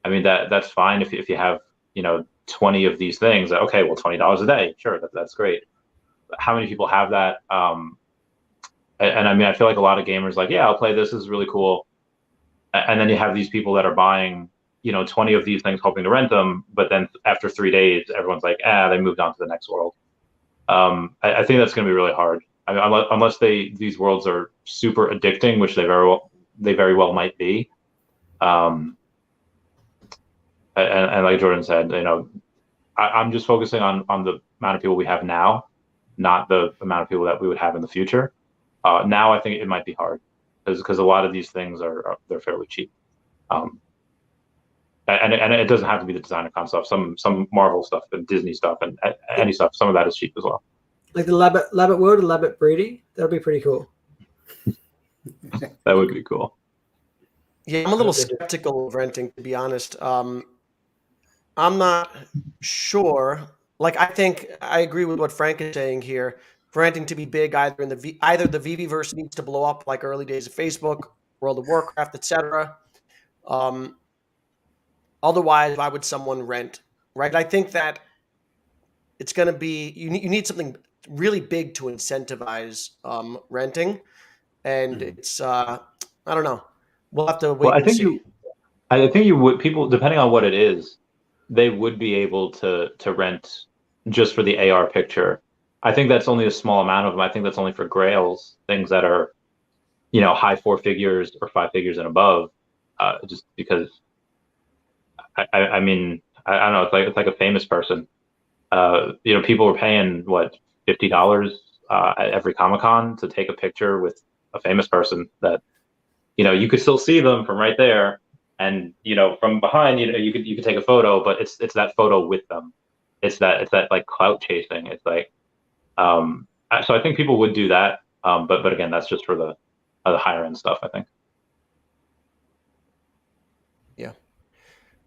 I mean, that's fine if you have 20 of these things. Okay, well, $20 a day, sure, that's great. But how many people have that? And I mean, I feel like a lot of gamers like, yeah, I'll play this is really cool, and then you have these people that are buying 20 of these things hoping to rent them, but then after 3 days everyone's like, they moved on to the next world. I think that's going to be really hard. I mean, unless these worlds are super addicting, which they very well might be. And like Jordan said, I'm just focusing on the amount of people we have now, not the amount of people that we would have in the future. Now I think it might be hard because a lot of these things they're fairly cheap. And it doesn't have to be the designer con stuff. Some Marvel stuff and Disney stuff and any stuff. Some of that is cheap as well. Like the Labbit world, Labbit breeding. That'll be pretty cool. That would be cool. Yeah, I'm a little skeptical of renting, to be honest. I'm not sure. Like, I think I agree with what Frank is saying here. For renting to be big, either the Vivi verse needs to blow up like early days of Facebook, World of Warcraft, etc. Otherwise, why would someone rent? Right? I think that it's going to be you need something really big to incentivize renting, and it's I don't know. We'll have to wait. Well, I think you would people depending on what it is, they would be able to rent just for the AR picture. I think that's only a small amount of them. I think that's only for grails, things that are, high 4 figures or 5 figures and above. Just because, I mean, I don't know. It's like a famous person. People were paying what $50 at every Comic-Con to take a picture with a famous person that, you could still see them from right there, and from behind, you could take a photo, but it's that photo with them. It's that like clout chasing. It's like. So I think people would do that, but again, that's just for the higher end stuff, I think. Yeah.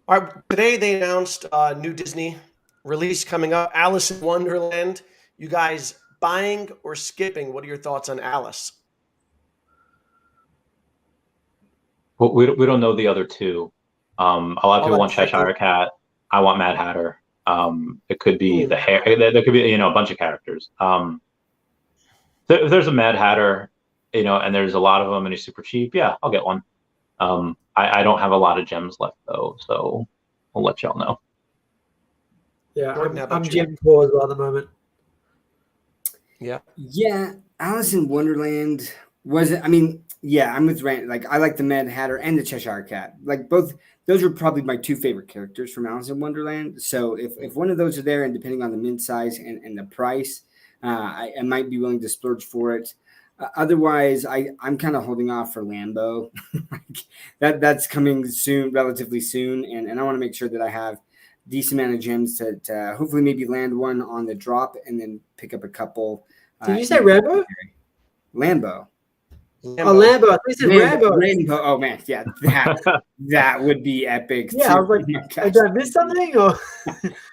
All right. Today they announced a new Disney release coming up, Alice in Wonderland. You guys buying or skipping? What are your thoughts on Alice? Well, we don't know the other two. A lot of people want Cheshire Cat. I want Mad Hatter. It could be the hair. There could be a bunch of characters. If there's a Mad Hatter, and there's a lot of them, and he's super cheap, yeah, I'll get one. I don't have a lot of gems left though, so I'll let y'all know. Yeah, I'm gem poor as well at the moment. Yeah. Alice in Wonderland wasn't. I mean, yeah, I'm with Rand. Like, I like the Mad Hatter and the Cheshire Cat. Like, both. Those are probably my two favorite characters from Alice in Wonderland. So if one of those are there, and depending on the mint size and the price, I might be willing to splurge for it. Otherwise, I'm kind of holding off for Lambo. That's coming soon, relatively soon, and I want to make sure that I have decent amount of gems to hopefully maybe land one on the drop and then pick up a couple. Did you say Rambo? Lambo. Oh, Lambo. I think you said Rambo. Rainbow. Oh man, yeah, that would be epic. Yeah, I was like, did I miss something? Or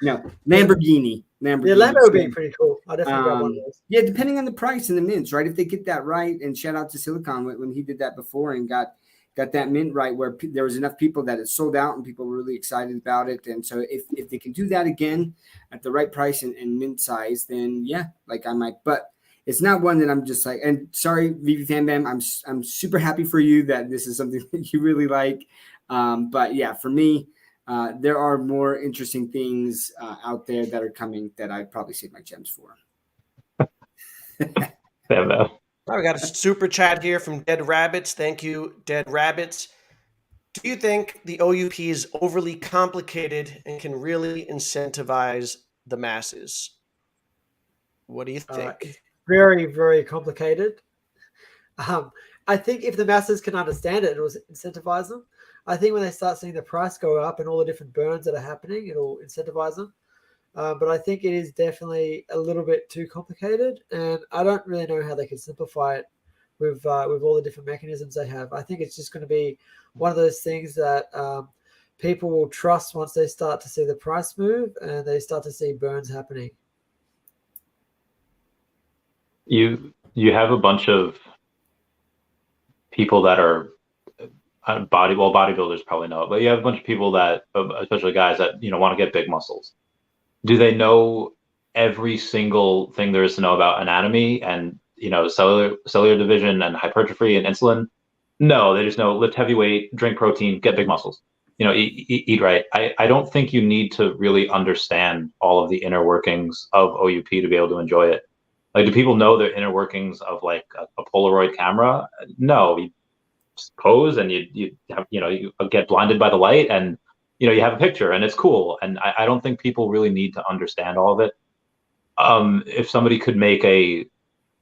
no, Lamborghini. Yeah, Lambo would be pretty cool. I'll definitely grab one of those. Yeah, depending on the price and the mints, right? If they get that right, and shout out to Silicon when he did that before and got that mint right, where there was enough people that it sold out and people were really excited about it. And so if they can do that again at the right price and mint size, then yeah, like I might, but. It's not one that I'm just like, and sorry, Vivi Fan Bam, I'm super happy for you that this is something that you really like. But yeah, for me, there are more interesting things out there that are coming that I'd probably save my gems for. All right, we got a super chat here from Dead Rabbits. Thank you, Dead Rabbits. Do you think the OUP is overly complicated and can really incentivize the masses? What do you think? Very, very complicated. I think if the masses can understand it, it will incentivize them. I think when they start seeing the price go up and all the different burns that are happening, it'll incentivize them. But I think it is definitely a little bit too complicated, and I don't really know how they can simplify it with all the different mechanisms they have. I think it's just going to be one of those things that people will trust once they start to see the price move and they start to see burns happening. You have a bunch of people that are bodybuilders probably know it, but you have a bunch of people that, especially guys that want to get big muscles. Do they know every single thing there is to know about anatomy and cellular division and hypertrophy and insulin? No, they just know lift heavy weight, drink protein, get big muscles. eat right. I don't think you need to really understand all of the inner workings of OUP to be able to enjoy it. Like, do people know the inner workings of like a Polaroid camera? No, you just pose and you have, you get blinded by the light and you have a picture and it's cool. And I don't think people really need to understand all of it. If somebody could make a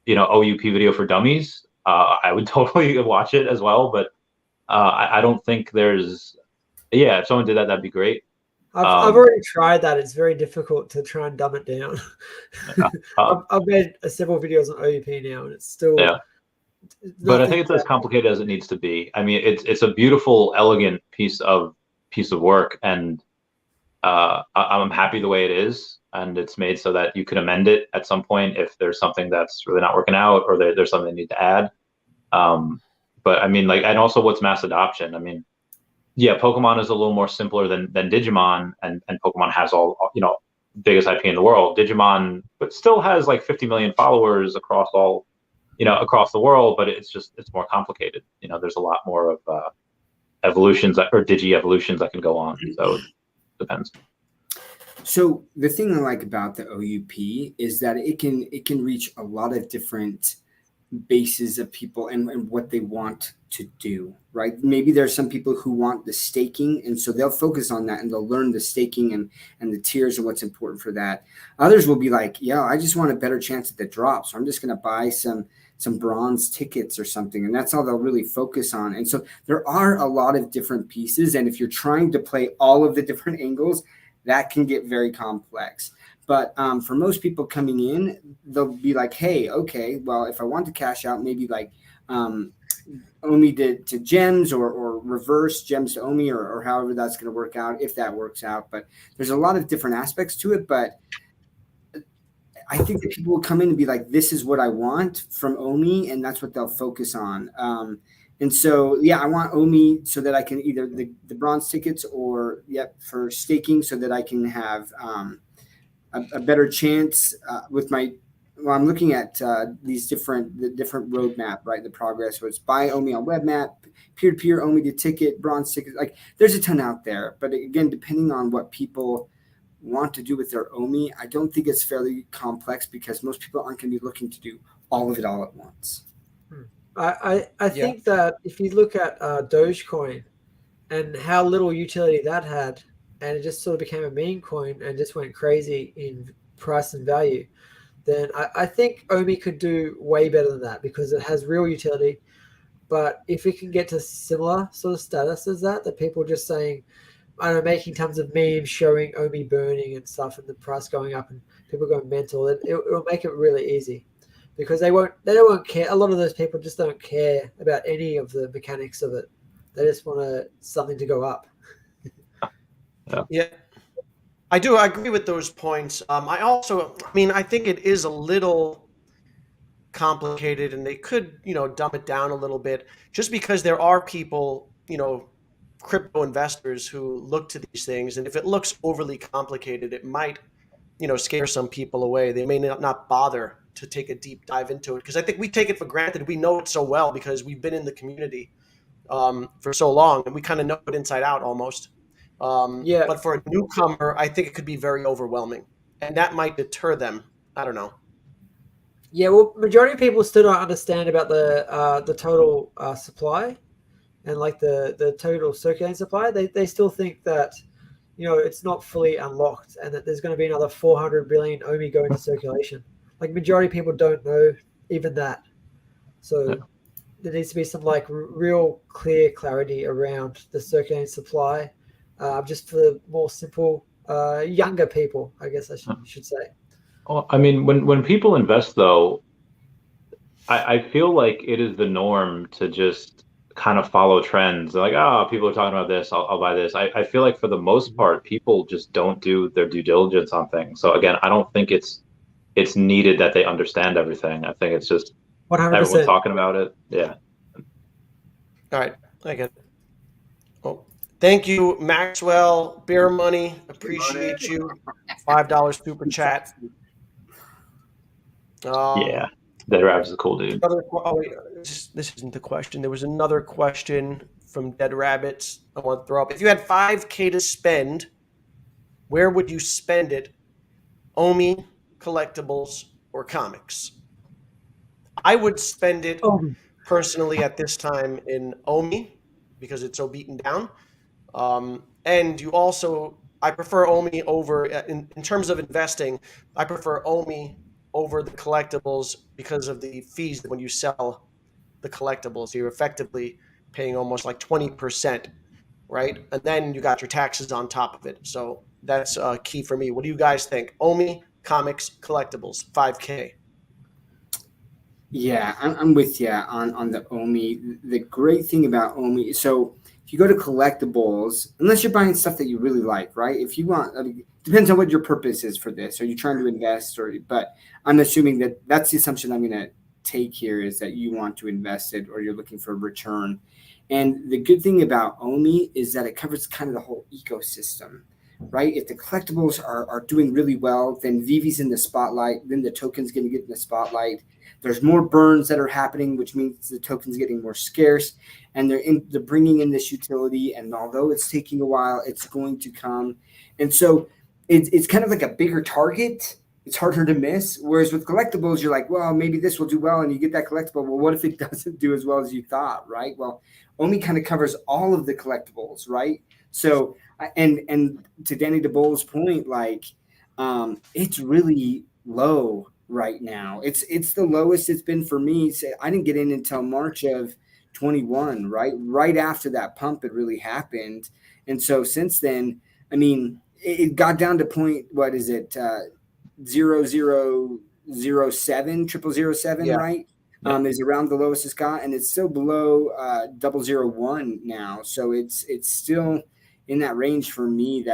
OUP video for dummies, I would totally watch it as well. But I don't think there's if someone did that, that'd be great. I've already tried that. It's very difficult to try and dumb it down. I've made several videos on OUP now, and it's still. Yeah. But I think it's as complicated as it needs to be. I mean, it's a beautiful, elegant piece of work, and I'm happy the way it is, and it's made so that you can amend it at some point if there's something that's really not working out, or there's something they need to add. But I mean, and also what's mass adoption? I mean, yeah, Pokemon is a little more simpler than Digimon, and Pokemon has all biggest IP in the world. Digimon, but still has like 50 million followers across all, across the world. But it's more complicated. There's a lot more of evolutions or digi evolutions that can go on. So it depends. So the thing I like about the OUP is that it can reach a lot of different bases of people and what they want to do, right? Maybe there's some people who want the staking, and so they'll focus on that and they'll learn the staking and the tiers and what's important for that. Others will be like, yeah, I just want a better chance at the drop, so I'm just going to buy some bronze tickets or something, and that's all they'll really focus on. And so there are a lot of different pieces, and if you're trying to play all of the different angles, that can get very complex. But for most people coming in, they'll be like, hey, okay, well, if I want to cash out, maybe like OMI to gems or reverse gems to OMI or however that's going to work out, if that works out. But there's a lot of different aspects to it. But I think that people will come in and be like, this is what I want from OMI, and that's what they'll focus on. And so, yeah, I want OMI so that I can either the bronze tickets or, for staking so that I can have a better chance with my. Well, I'm looking at the different roadmap, right? The progress was buy OMI on web map, peer-to-peer OMI to ticket, bronze tickets. Like there's a ton out there, but again, depending on what people want to do with their OMI, I don't think it's fairly complex because most people aren't going to be looking to do all of it all at once. I think that if you look at Dogecoin and how little utility that had, and it just sort of became a meme coin and just went crazy in price and value, then I think OMI could do way better than that because it has real utility. But if it can get to similar sort of status as that people are just saying, I don't know, making tons of memes showing OMI burning and stuff and the price going up and people going mental, it'll make it really easy because they won't care. A lot of those people just don't care about any of the mechanics of it. They just want something to go up. Yeah. I agree with those points. I think it is a little complicated and they could, dumb it down a little bit just because there are people, crypto investors who look to these things. And if it looks overly complicated, it might, scare some people away. They may not bother to take a deep dive into it because I think we take it for granted. We know it so well because we've been in the community for so long and we kind of know it inside out almost. But for a newcomer, I think it could be very overwhelming, and that might deter them. I don't know. Yeah, well, majority of people still don't understand about the total supply and like the total circulating supply. They still think that it's not fully unlocked and that there's going to be another 400 billion OMI go into circulation. Like majority of people don't know even that. So there needs to be some like real clear clarity around the circulating supply. Just for the more simple, younger people, I guess I should say. Well, I mean, when people invest, though, I feel like it is the norm to just kind of follow trends. Like, people are talking about this, I'll buy this. I feel like for the most part, people just don't do their due diligence on things. So again, I don't think it's needed that they understand everything. I think it's just 100%. Everyone talking about it. Yeah. All right, I get it. Oh. Thank you, Maxwell. Beer Money, appreciate you. $5 super chat. Dead Rabbit's a cool dude. This isn't the question. There was another question from Dead Rabbits. I want to throw up. If you had $5K to spend, where would you spend it? Omi, collectibles, or comics? I would spend it personally at this time in Omi because it's so beaten down. And you also, I prefer Omi over, in terms of investing, I prefer Omi over the collectibles because of the fees when you sell the collectibles. You're effectively paying almost like 20%, right? And then you got your taxes on top of it. So that's key for me. What do you guys think? Omi, comics, collectibles, 5K. Yeah, I'm with you on the Omi. The great thing about Omi, so if you go to collectibles, unless you're buying stuff that you really like, right? If you want, I mean, depends on what your purpose is for this. Are you trying to invest, but I'm assuming that that's the assumption I'm going to take here is that you want to invest it or you're looking for a return. And the good thing about Omi is that it covers kind of the whole ecosystem, right? If the collectibles are doing really well, then Vivi's in the spotlight, then the token's going to get in the spotlight. There's more burns that are happening, which means the token's getting more scarce, and they're bringing in this utility. And although it's taking a while, it's going to come. And so it's kind of like a bigger target. It's harder to miss. Whereas with collectibles, you're like, well, maybe this will do well, and you get that collectible. Well, what if it doesn't do as well as you thought, right? Well, Omi kind of covers all of the collectibles, right? So, and to Danny DeBole's point, like, it's really low right now. It's the lowest it's been for me. So I didn't get in until March of 21, right? Right after that pump, it really happened. And so since then, I mean, it got down to point, what is it? 0007, 0007, Yeah. right? Is around the lowest it's got, and it's still below 001 now. So it's still in that range for me.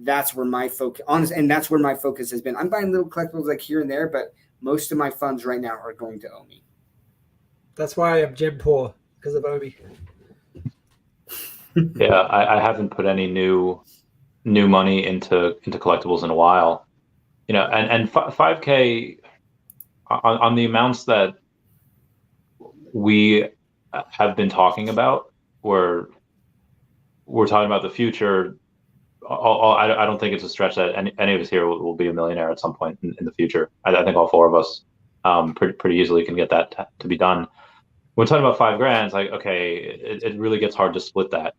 That's where my focus, and that's where my focus has been. I'm buying little collectibles like here and there, but most of my funds right now are going to Omi. That's why I'm gem poor, because of Omi. Yeah, I haven't put any new money into collectibles in a while. You know, and 5K on the amounts that we have been talking about, we're talking about the future. I don't think it's a stretch that any of us here will be a millionaire at some point in the future. I think all four of us pretty easily can get that to be done. When talking about $5,000, it's like, okay, it really gets hard to split that.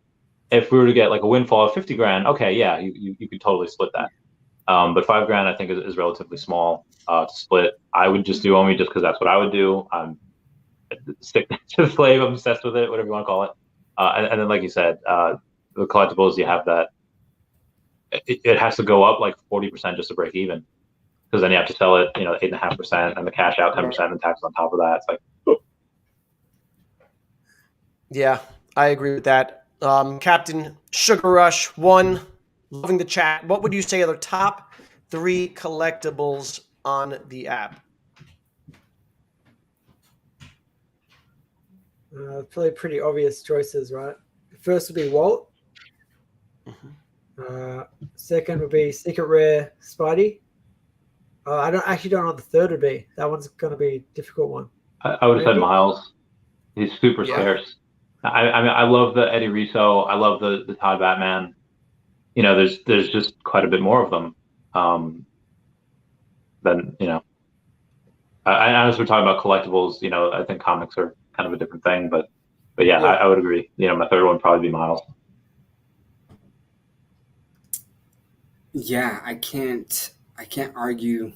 If we were to get like a windfall of $50,000, okay, yeah, you could totally split that. But $5,000 I think is relatively small to split. I would just do Omi just because that's what I would do. I'm stick to the slave. I'm obsessed with it, whatever you want to call it. And then, like you said, the collectibles, you have that. It has to go up like 40% just to break even, because then you have to sell it, 8.5%, and the cash out 10% and tax on top of that. It's like, oh. Yeah, I agree with that. Captain Sugar Rush 1, loving the chat. What would you say are the top 3 collectibles on the app? Probably pretty obvious choices, right? First would be Walt. Second would be Secret Rare Spidey. I don't know what the third would be. That one's going to be a difficult one. I would have said Miles. He's super scarce. I mean, I love the Eddie Russo. I love the Todd Batman. There's just quite a bit more of them. As we're talking about collectibles, I think comics are kind of a different thing, but yeah. I would agree. My third one would probably be Miles. Yeah, I can't argue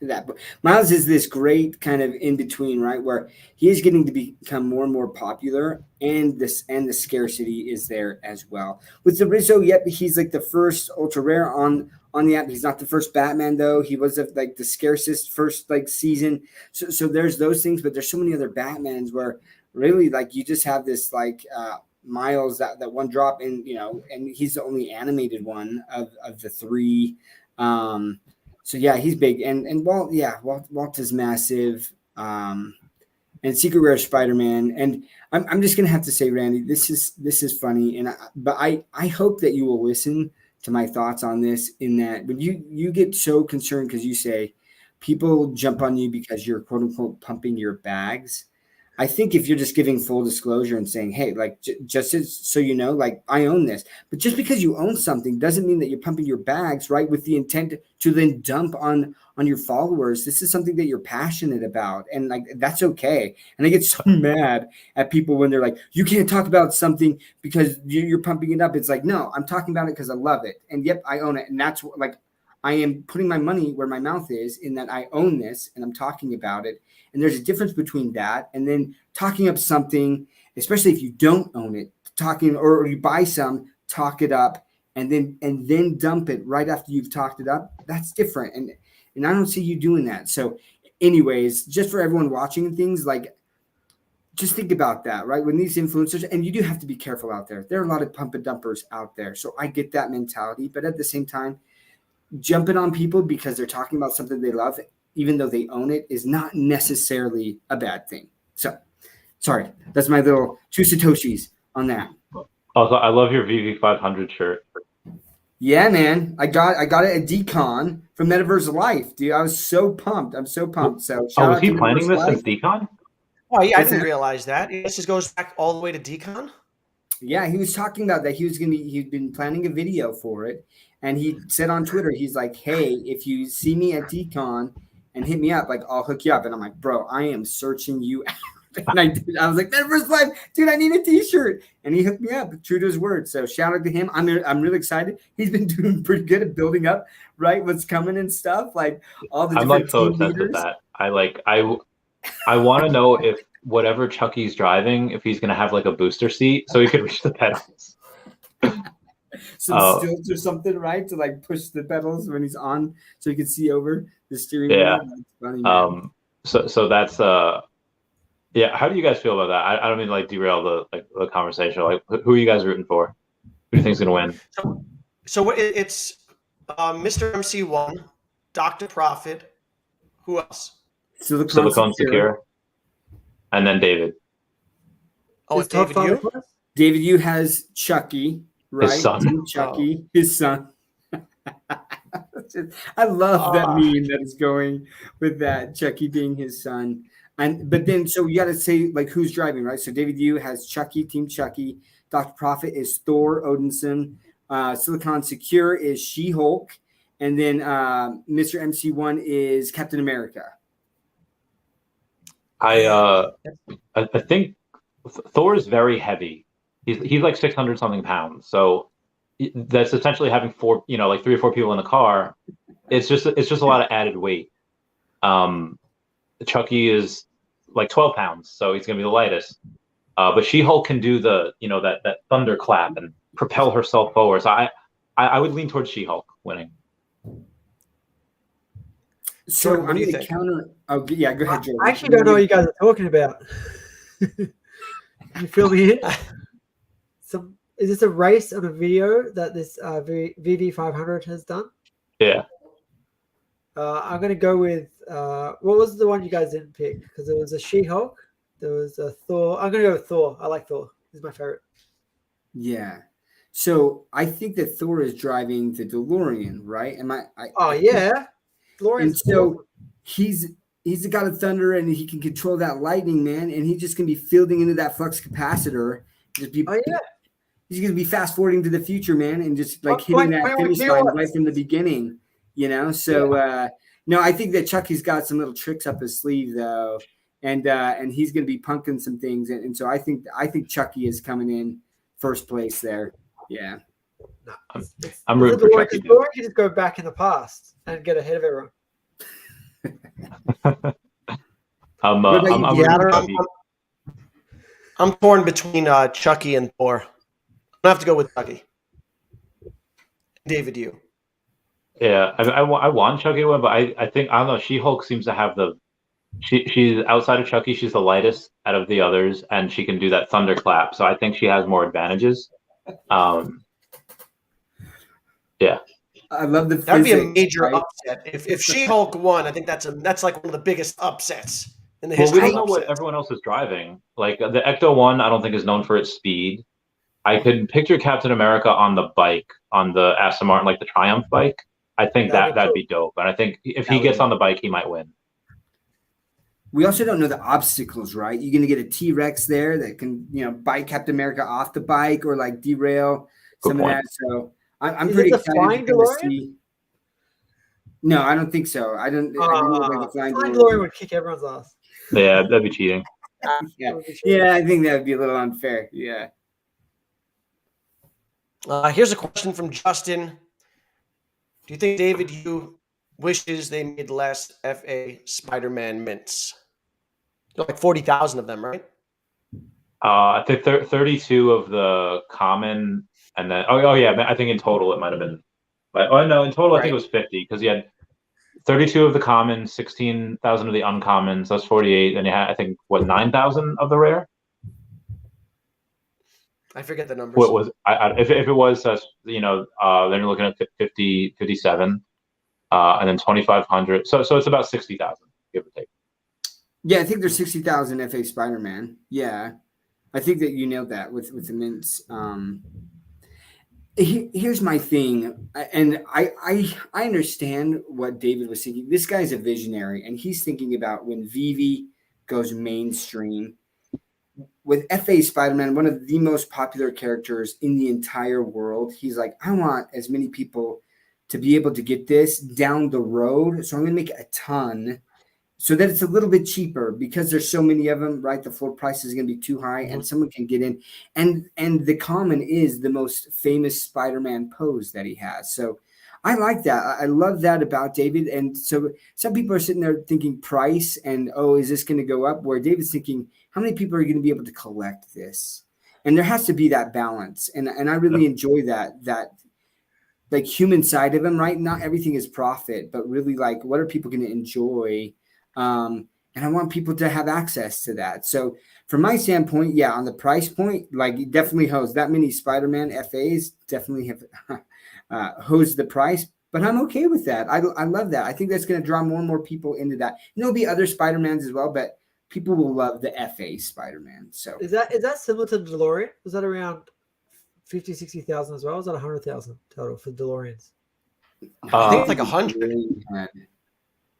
that. But Miles is this great kind of in between, right, where he is getting to become more and more popular, and the scarcity is there as well. With the Rizzo, he's like the first ultra rare on the app. He's not the first Batman though. He was like the scarcest first season. So there's those things, but there's so many other Batmans where really you just have this Miles, that one drop, and and he's the only animated one of the 3. So yeah, he's big, and Walt is massive, and Secret Rare Spider-Man, and I'm just gonna have to say, Randy, this is funny, but I hope that you will listen to my thoughts on this. In that, when you get so concerned because you say people jump on you because you're quote unquote pumping your bags. I think if you're just giving full disclosure and saying, hey, like, just so you know, like, I own this. But just because you own something doesn't mean that you're pumping your bags, right, with the intent to then dump on your followers. This is something that you're passionate about. And, like, that's okay. And I get so mad at people when they're like, you can't talk about something because you're pumping it up. It's like, no, I'm talking about it because I love it. And, yep, I own it. And that's what, like, I am putting my money where my mouth is in that I own this and I'm talking about it. And there's a difference between that and then talking up something, especially if you don't own it, or you buy some, talk it up, and then dump it right after you've talked it up. That's different. And I don't see you doing that. So anyways, just for everyone watching things, like, just think about that, right? When these influencers, and you do have to be careful out there. There are a lot of pump and dumpers out there. So I get that mentality, but at the same time, jumping on people because they're talking about something they love, even though they own it, is not necessarily a bad thing. So, sorry, that's my little 2 Satoshis on that. Also, I love your Vivi 500 shirt. Yeah, man, I got it at Decon from Metaverse Life, dude. I was so pumped. I'm so pumped. So, shout was out he to planning Metaverse this Life. since Decon? Oh, yeah, I didn't realize that. This just goes back all the way to Decon? Yeah, he was talking about that. He'd been planning a video for it. And he said on Twitter, he's like, hey, if you see me at Decon and hit me up, like, I'll hook you up. And I'm like, bro, I am searching you out. And I was like, Metaverse Life, dude, I need a t-shirt. And he hooked me up, true to his word. So shout out to him. I'm really excited. He's been doing pretty good at building up, right, what's coming and stuff. Like all the I'm different like so team obsessed with leaders. that. I want to know if whatever Chucky's driving, if he's going to have like a booster seat so he could reach the pedals. Some stilts or something, right, to like push the pedals when he's on so he can see over the steering Yeah. wheel. That's funny, man. So that's yeah. How do you guys feel about that? I don't mean to like derail the conversation. Like, who are you guys rooting for? Who do you think's going to win? So it's Mr. MC1, Dr. Profit, who else? Silicon Secure, and then David. Oh, Is it's David Todd Yu? Father Plus? David Yu has Chucky, right? His son. Team Chucky, his son. I love that meme that is going with that Chucky being his son. But then so you got to say like who's driving, right? So David Yu has Chucky, Team Chucky. Dr. Profit is Thor Odinson. Silicon Secure is She-Hulk, and then Mr. MC1 is Captain America. I think Thor is very heavy. He's like 600 something pounds. So that's essentially having 3 or 4 people in the car. It's just a lot of added weight. Chucky is like 12 pounds, so he's gonna be the lightest. But She-Hulk can do the that thunderclap and propel herself forward. So I would lean towards She-Hulk winning. So Jordan, what I'm do you going to think? counter. Oh, yeah, go ahead, Jordan. I actually don't know what you guys are talking about. You feel me in? Is this a race on a video that this Veve 500 has done? Yeah. I'm going to go with what was the one you guys didn't pick? Because there was a She-Hulk, there was a Thor. I'm going to go with Thor. I like Thor. He's my favorite. Yeah. So I think that Thor is driving the DeLorean, right? Oh yeah, And so he's the god of thunder, and he can control that lightning, man. And he's just gonna be fielding into that flux capacitor. He's gonna be fast forwarding to the future, man, and just like hitting that finish line right from the beginning. So no, I think that Chucky's got some little tricks up his sleeve though, and he's gonna be punking some things, and so I think Chucky is coming in first place there. Yeah. I'm rooting for Chucky. Or you just go back in the past and get ahead of everyone. I'm torn between Chucky and Thor. I'm gonna have to go with Chucky. David, you. Yeah, I want Chucky to win, but I think I don't know. She-Hulk seems to have she's outside of Chucky. She's the lightest out of the others, and she can do that thunderclap. So I think she has more advantages. Yeah. I love the That'd physics, be a major right? upset. If She-Hulk won, I think that's like one of the biggest upsets in the Well, we history don't of know what upsets. everyone else is driving. Like the Ecto 1, I don't think is known for its speed. I could picture Captain America on the bike, on the Aston Martin, like the Triumph bike. I think that'd be dope. And I think if he gets on the bike, he might win. we also don't know the obstacles, right? You're gonna get a T-Rex there that can, bite Captain America off the bike or like derail some of that. So I'm Is pretty it the excited flying to kind of DeLorean? see. No, I don't think so. I didn't look like the flying Flying DeLorean. DeLorean would kick everyone's ass. Yeah, that'd be cheating. Yeah, I think that would be a little unfair. Yeah. Here's a question from Justin. Do you think David Hugh wishes they made less FA Spider-Man mints? Like 40,000 of them, right? I think 32 of the common, and then I think in total it might have been. But no, in total I think it was 50 because you had 32 of the common, 16,000 of the uncommons. That's 48, and you had I think 9,000 of the rare. I forget the numbers. What was if it was then you're looking at 50, 57, and then 2,500. So it's about 60,000, give or take. Yeah, I think there's 60,000 FA Spider-Man. Yeah, I think that you nailed that with the mints. Here's my thing, and I understand what David was thinking. This guy's a visionary, and he's thinking about when Vivi goes mainstream. With FA Spider-Man, one of the most popular characters in the entire world, he's like, I want as many people to be able to get this down the road, so I'm going to make a ton so that it's a little bit cheaper because there's so many of them, right? The floor price is going to be too high, and someone can get in. And the common is the most famous Spider-Man pose that he has. So I like that. I love that about David. And so some people are sitting there thinking price and, is this going to go up? Where David's thinking, how many people are going to be able to collect this? And there has to be that balance. And I really enjoy that like human side of him, right? Not everything is profit, but really like, what are people going to enjoy? And I want people to have access to that. So from my standpoint, yeah, on the price point, like definitely hose that many Spider-Man FAs definitely have hosed the price, but I'm okay with that. I love that. I think that's going to draw more and more people into that. And there'll be other Spider-Mans as well, but people will love the FA Spider-Man. So is that similar to the DeLorean? Was that around 50, 60,000 as well? Was that 100,000 total for DeLoreans? I think it's like 100.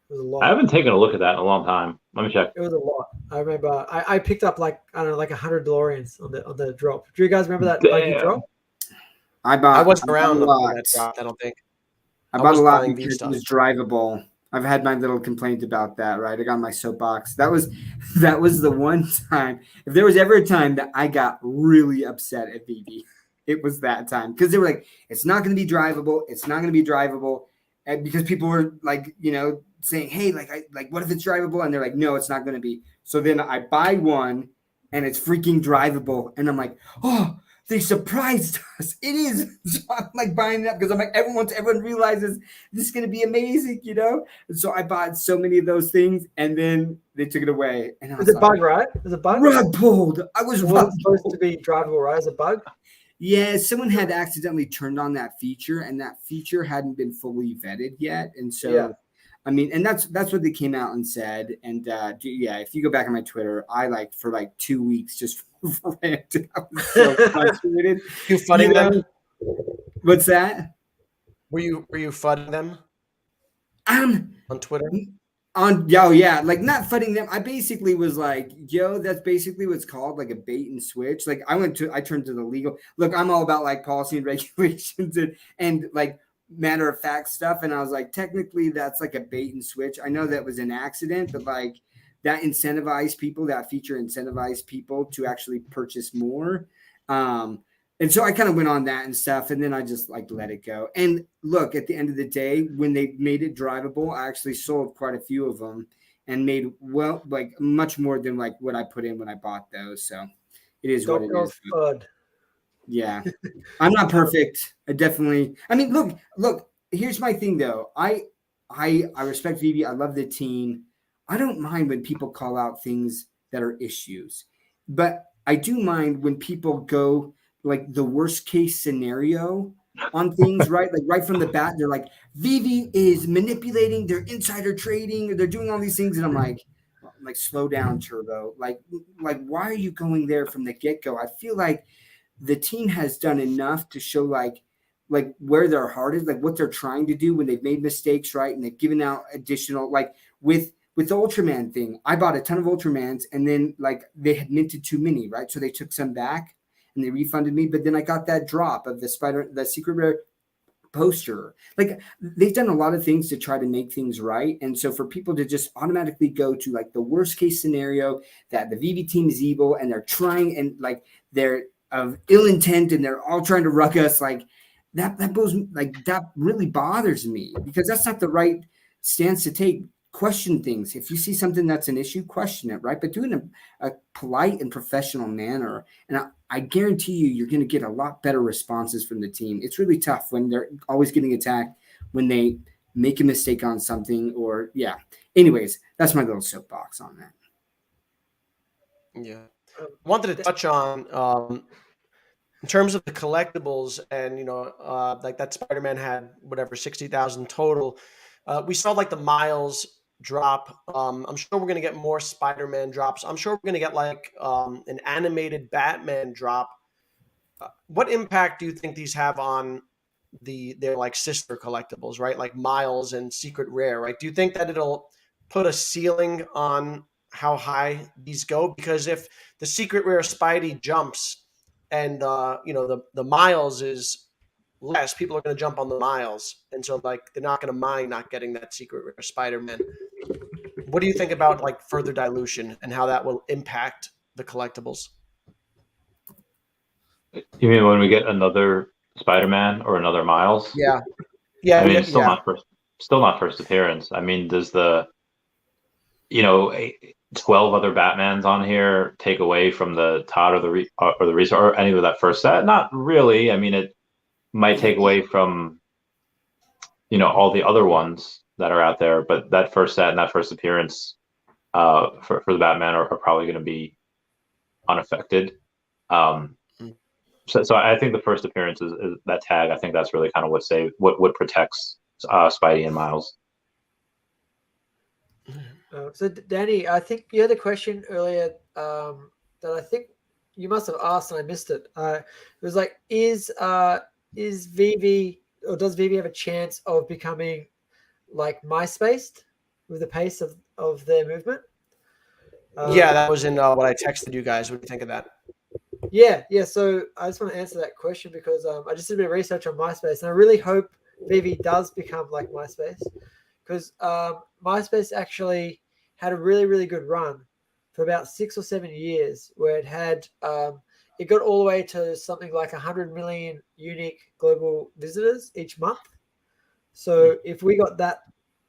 It was a lot. I haven't taken a look at that in a long time. Let me check. It was a lot. I remember I picked up like 100 DeLoreans on the drop. Do you guys remember that buggy drop? I wasn't around when that dropped, I don't think. I bought a lot because it was drivable. I've had my little complaint about that, right? I got my soapbox. That was the one time. If there was ever a time that I got really upset at Vivi, it was that time. Because they were like, it's not going to be drivable. It's not going to be drivable. And because people were like, saying, hey, what if it's drivable? And they're like, no, it's not going to be. So then I buy one and it's freaking drivable. And I'm like, oh, they surprised us. It is. So I'm like buying it up because I'm like, everyone realizes this is going to be amazing, And so I bought so many of those things and then they took it away. And I was it bug, right? Was it bug? Rug pulled. I was supposed to be drivable, right? As a bug? Yeah, someone had accidentally turned on that feature and that feature hadn't been fully vetted yet. And so, yeah. I mean, and that's what they came out and said. And if you go back on my Twitter, I for 2 weeks just ranted. I was so frustrated. You fudding them? What's that? Were you fudding them? On Twitter? Like not fudding them. I basically was like, that's basically what's called like a bait and switch. Like I turned to the legal. Look, I'm all about like policy and regulations and like matter of fact stuff. And I was like, technically that's like a bait and switch. I know that was an accident, but like that feature incentivized people to actually purchase more. And so I kind of went on that and stuff. And then I just like let it go. And look, at the end of the day, when they made it drivable, I actually sold quite a few of them and made much more than like what I put in when I bought those. So it is what it is. Yeah. I'm not perfect. I mean, look, here's my thing though. I respect Vivi. I love the team. I don't mind when people call out things that are issues, but I do mind when people go like the worst case scenario on things, right? Like right from the bat, they're like, Vivi is manipulating, they're insider trading, or they're doing all these things. And I'm like, slow down, Turbo. Like, why are you going there from the get-go? I feel like the team has done enough to show like where their heart is, like what they're trying to do when they've made mistakes, right? And they've given out additional, like with with the Ultraman thing, I bought a ton of Ultramans, and then like they had minted too many, right? So they took some back and they refunded me. But then I got that drop of the secret rare poster. Like they've done a lot of things to try to make things right. And so for people to just automatically go to like the worst case scenario that the Vivi team is evil and they're trying and like they're of ill intent and they're all trying to rug us, like that really bothers me, because that's not the right stance to take. Question things. If you see something that's an issue, question it, right? But do it in a polite and professional manner. And I guarantee you're going to get a lot better responses from the team. It's really tough when they're always getting attacked when they make a mistake on something, or yeah. Anyways, that's my little soapbox on that. Yeah. Wanted to touch on in terms of the collectibles, and like that Spider-Man had whatever 60,000 total. We saw like the Miles drop. I'm sure we're going to get more Spider-Man drops. I'm sure we're going to get like an animated Batman drop. What impact do you think these have on their like sister collectibles, right? Like Miles and Secret Rare, right? Do you think that it'll put a ceiling on how high these go? Because if the Secret Rare Spidey jumps and the Miles is less, people are going to jump on the Miles, and so like they're not going to mind not getting that Secret Rare Spider-Man. What do you think about like further dilution and how that will impact the collectibles? You mean when we get another Spider-Man or another Miles? Yeah. I mean, it's still not first appearance. I mean, does the 12 other Batmans on here take away from the Todd or the Reese or any of that first set? Not really. I mean, it might take away from all the other ones that are out there, but that first set and that first appearance for the Batman are probably going to be unaffected. So I think the first appearance is that tag. I think that's really kind of what protects Spidey and Miles. So Danny, I think you had a question earlier that I think you must have asked and I missed it. It was like, is Vivi, or does Vivi have a chance of becoming like MySpace with the pace of their movement? Yeah, that was in what I texted you guys. What do you think of that? Yeah. So I just want to answer that question because I just did a bit of research on MySpace, and I really hope Vivi does become like MySpace, because MySpace actually had a really, really good run for about 6 or 7 years, where it had it got all the way to something like 100 million unique global visitors each month. So if we got that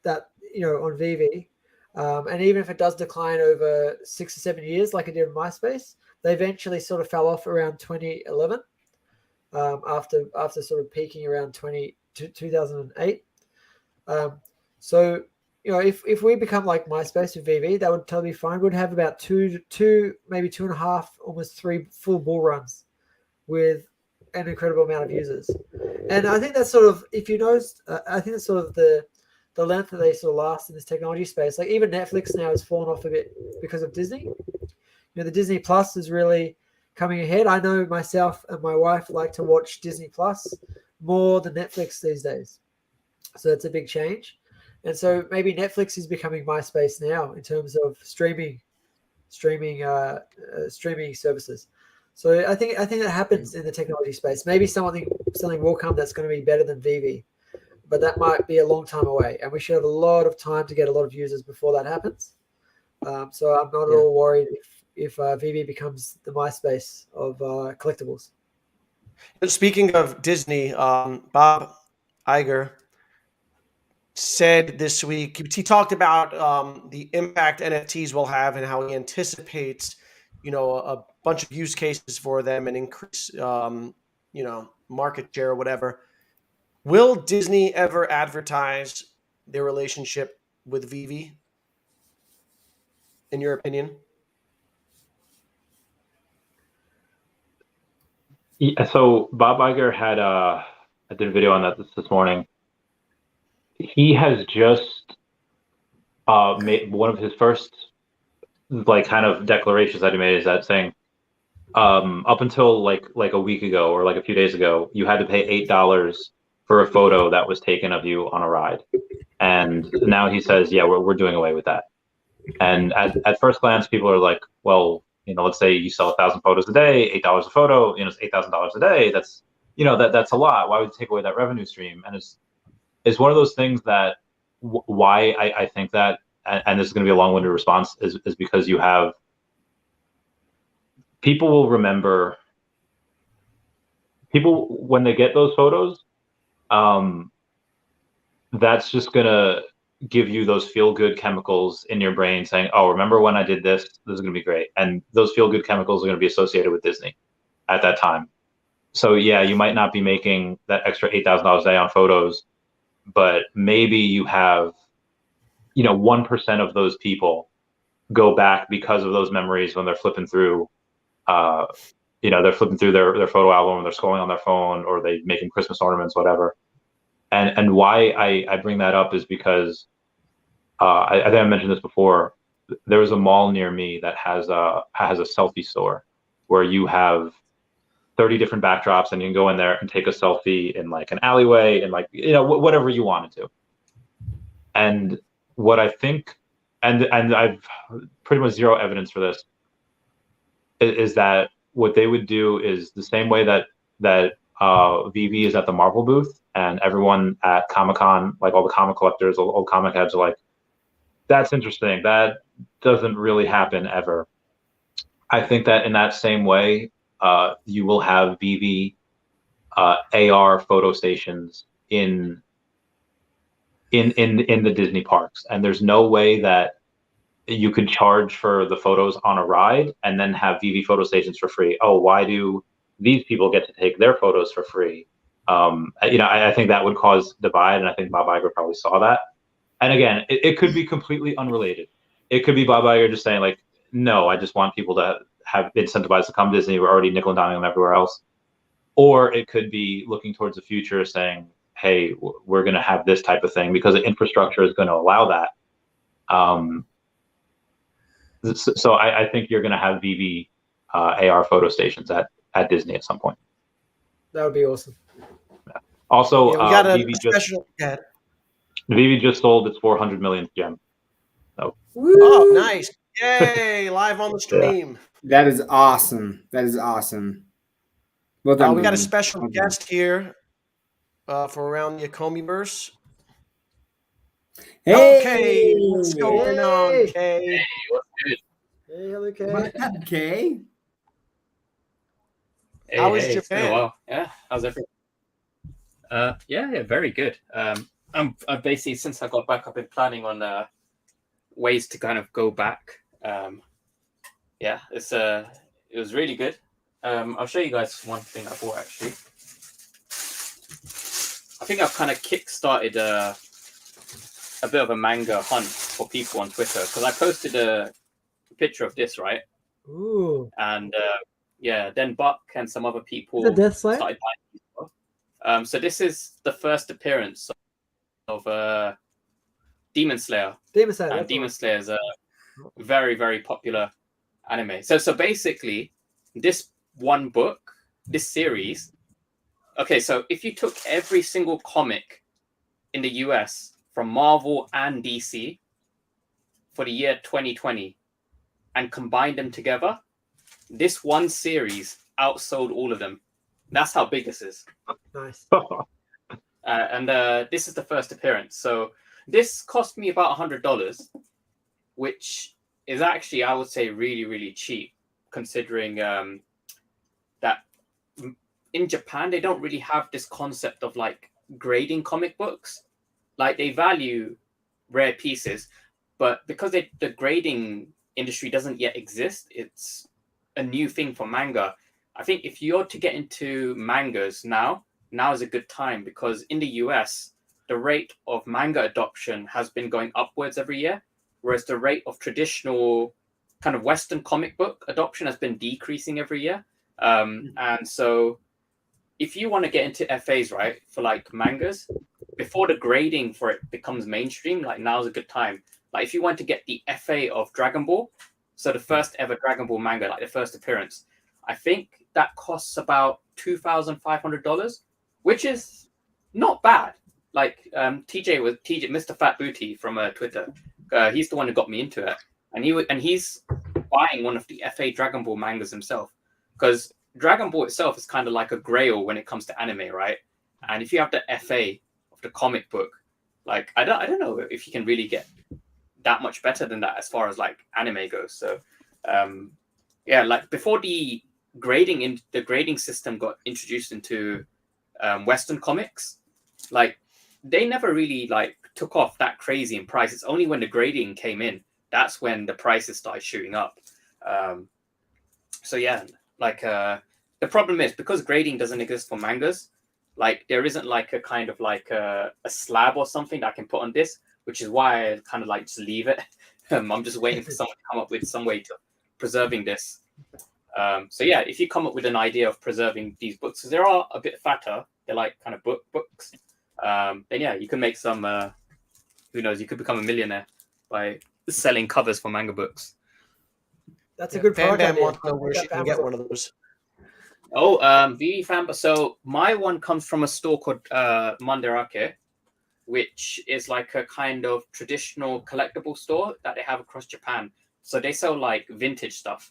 on Vivi, and even if it does decline over 6 or 7 years like it did in MySpace, they eventually sort of fell off around 2011 after sort of peaking around 2008. So if we become like MySpace with Vivi, that would totally be fine. We'd have about two, maybe 2.5, almost 3 full bull runs with an incredible amount of users. And I think that's sort of, if you noticed, I think that's sort of the length that they sort of last in this technology space. Like even Netflix now has fallen off a bit because of Disney. The Disney Plus is really coming ahead. I know myself and my wife like to watch Disney Plus more than Netflix these days. So that's a big change. And so maybe Netflix is becoming MySpace now in terms of streaming services. So I think that happens in the technology space. Maybe something will come that's going to be better than Vivi, but that might be a long time away, and we should have a lot of time to get a lot of users before that happens. So I'm not at all worried if Vivi becomes the MySpace of collectibles. Speaking of Disney, Bob Iger said this week, he talked about the impact NFTs will have and how he anticipates, a bunch of use cases for them and increase, market share or whatever. Will Disney ever advertise their relationship with Vivi, in your opinion? Yeah, so Bob Iger had I did a video on that this morning. He has just made one of his first kind of declarations that he made is that saying up until like a week ago or like a few days ago, you had to pay $8 for a photo that was taken of you on a ride, and now he says, yeah, we're doing away with that. And at first glance, people are like, well, let's say you sell 1,000 photos a day, $8 a photo, it's $8,000 a day. That's, that's a lot. Why would you take away that revenue stream? And it's one of those things that why I think that, and this is going to be a long-winded response, is because you have people will remember people when they get those photos. That's just going to give you those feel-good chemicals in your brain saying, oh, remember when I did this? This is going to be great. And those feel-good chemicals are going to be associated with Disney at that time. So yeah, you might not be making that extra $8,000 a day on photos, but maybe you have, 1% of those people go back because of those memories when they're flipping through, they're flipping through their photo album, or they're scrolling on their phone, or they making Christmas ornaments, whatever. And why I bring that up is because I think I mentioned this before. There was a mall near me that has a selfie store where you have 30 different backdrops, and you can go in there and take a selfie in like an alleyway and like whatever you wanted to. And what I think, and I've pretty much zero evidence for this, is that what they would do is the same way that Vivi is at the Marvel booth, and everyone at Comic-Con, like all the comic collectors, all comic heads are like, that's interesting. That doesn't really happen ever. I think that in that same way, you will have Vivi AR photo stations in the Disney parks, and there's no way that you could charge for the photos on a ride and then have Vivi photo stations for free. Oh, why do these people get to take their photos for free? I think that would cause divide, and I think Bob Iger probably saw that. And again, it could be completely unrelated. It could be Bob Iger just saying like, no, I just want people to have incentivized to come to Disney. We're already nickel and diming them everywhere else. Or it could be looking towards the future saying, hey, we're going to have this type of thing because the infrastructure is going to allow that. So I think you're going to have Vivi AR photo stations at Disney at some point. That would be awesome. Also, we got Vivi just sold its 400 millionth gem. So. Oh, nice. Yay, live on the stream. That is awesome. That is awesome. Well done. We got a special guest here for Around the Ecomi verse. Hey, okay, what's going on, Kay? Hey, what's good? Hey, hello, Kay. What's up, Kay? How was Japan? Japan? It's been a while. Yeah, how's everything? Yeah, very good. I'm basically, since I got back, I've been planning on ways to kind of go back. Yeah, it was really good. I'll show you guys one thing I bought actually. I think I've kind of kick-started a bit of a manga hunt for people on Twitter, because I posted a picture of this, right? Ooh. And yeah, then Buck and some other people The Death Slayer? started buying these. So this is the first appearance of Demon Slayer. Demon Slayer. And Demon Slayer is a very, very popular anime. So basically, this one book, this series. Okay, so if you took every single comic in the US from Marvel and DC for the year 2020 and combined them together, this one series outsold all of them. That's how big this is. Nice. And this is the first appearance. So this cost me about $100, which is actually, I would say, really, really cheap, considering that in Japan, they don't really have this concept of like grading comic books. Like they value rare pieces, but because the grading industry doesn't yet exist, it's a new thing for manga. I think if you're to get into mangas now is a good time, because in the US, the rate of manga adoption has been going upwards every year, whereas the rate of traditional kind of Western comic book adoption has been decreasing every year. And so if you want to get into FAs, right, for like mangas, before the grading for it becomes mainstream, like now's a good time. Like if you want to get the FA of Dragon Ball, so the first ever Dragon Ball manga, like the first appearance, I think that costs about $2,500, which is not bad. Like TJ, Mr. Fat Booty from Twitter, he's the one who got me into it. and he's buying one of the FA Dragon Ball mangas himself, because Dragon Ball itself is kind of like a grail when it comes to anime, right? And if you have the FA of the comic book, like I don't know if you can really get that much better than that as far as like anime goes. So yeah, like before the grading system got introduced into Western comics, like they never really like took off that crazy in price. It's only when the grading came in, that's when the prices started shooting up. So yeah, like the problem is because grading doesn't exist for mangas, like there isn't like a kind of like a slab or something that I can put on this, which is why I kind of like just leave it. I'm just waiting for someone to come up with some way to preserving this. So yeah, if you come up with an idea of preserving these books, because they are a bit fatter, they're like kind of books, then yeah, you can make some, who knows, you could become a millionaire by selling covers for manga books. That's a good Bam product Bam idea. wants to know where she can get one of those. Oh, Vivi fan. So my one comes from a store called Mandarake, which is like a kind of traditional collectible store that they have across Japan. So they sell like vintage stuff.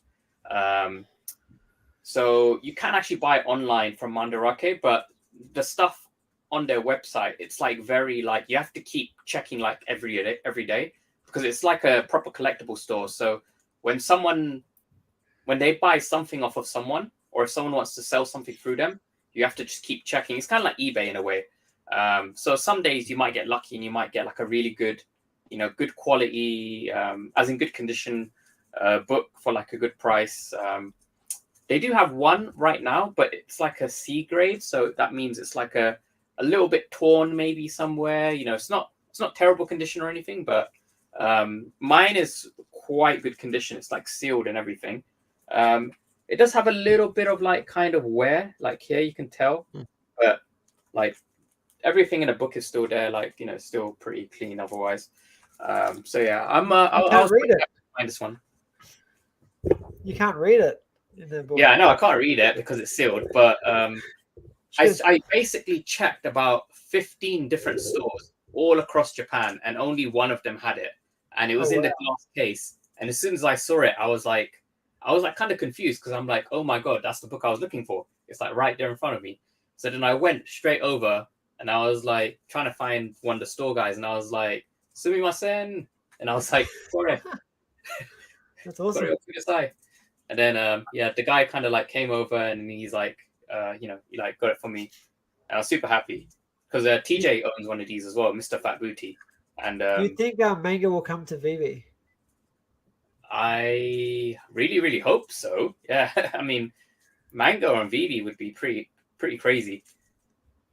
So you can actually buy online from Mandarake, but the stuff on their website, it's like very like you have to keep checking like every day because it's like a proper collectible store. So when they buy something off of someone, or if someone wants to sell something through them, you have to just keep checking. It's kind of like eBay in a way. So some days you might get lucky and you might get like a really good, good quality, as in good condition book for like a good price. They do have one right now, but it's like a C grade. So that means it's like a little bit torn maybe somewhere. It's not terrible condition or anything, but mine is quite good condition. It's like sealed and everything. It does have a little bit of like kind of wear, like here you can tell, but like everything in the book is still there, like still pretty clean otherwise. So yeah, I'll read it. Find this one. You can't read it in the book. Yeah, I know I can't read it because it's sealed, but I basically checked about 15 different stores all across Japan, and only one of them had it, and it was in the glass case. And as soon as I saw it, I was like kind of confused because I'm like, oh my god, that's the book I was looking for. It's like right there in front of me. So then I went straight over and I was like trying to find one of the store guys, and I was like, sumimasen, and I was like, sorry. That's awesome. And then yeah, the guy kind of like came over and he's like, he like got it for me. And I was super happy because TJ owns one of these as well, Mr. Fat Booty. And do you think Manga will come to Vivi? I really, really hope so. Yeah, I mean, Manga on Vivi would be pretty crazy.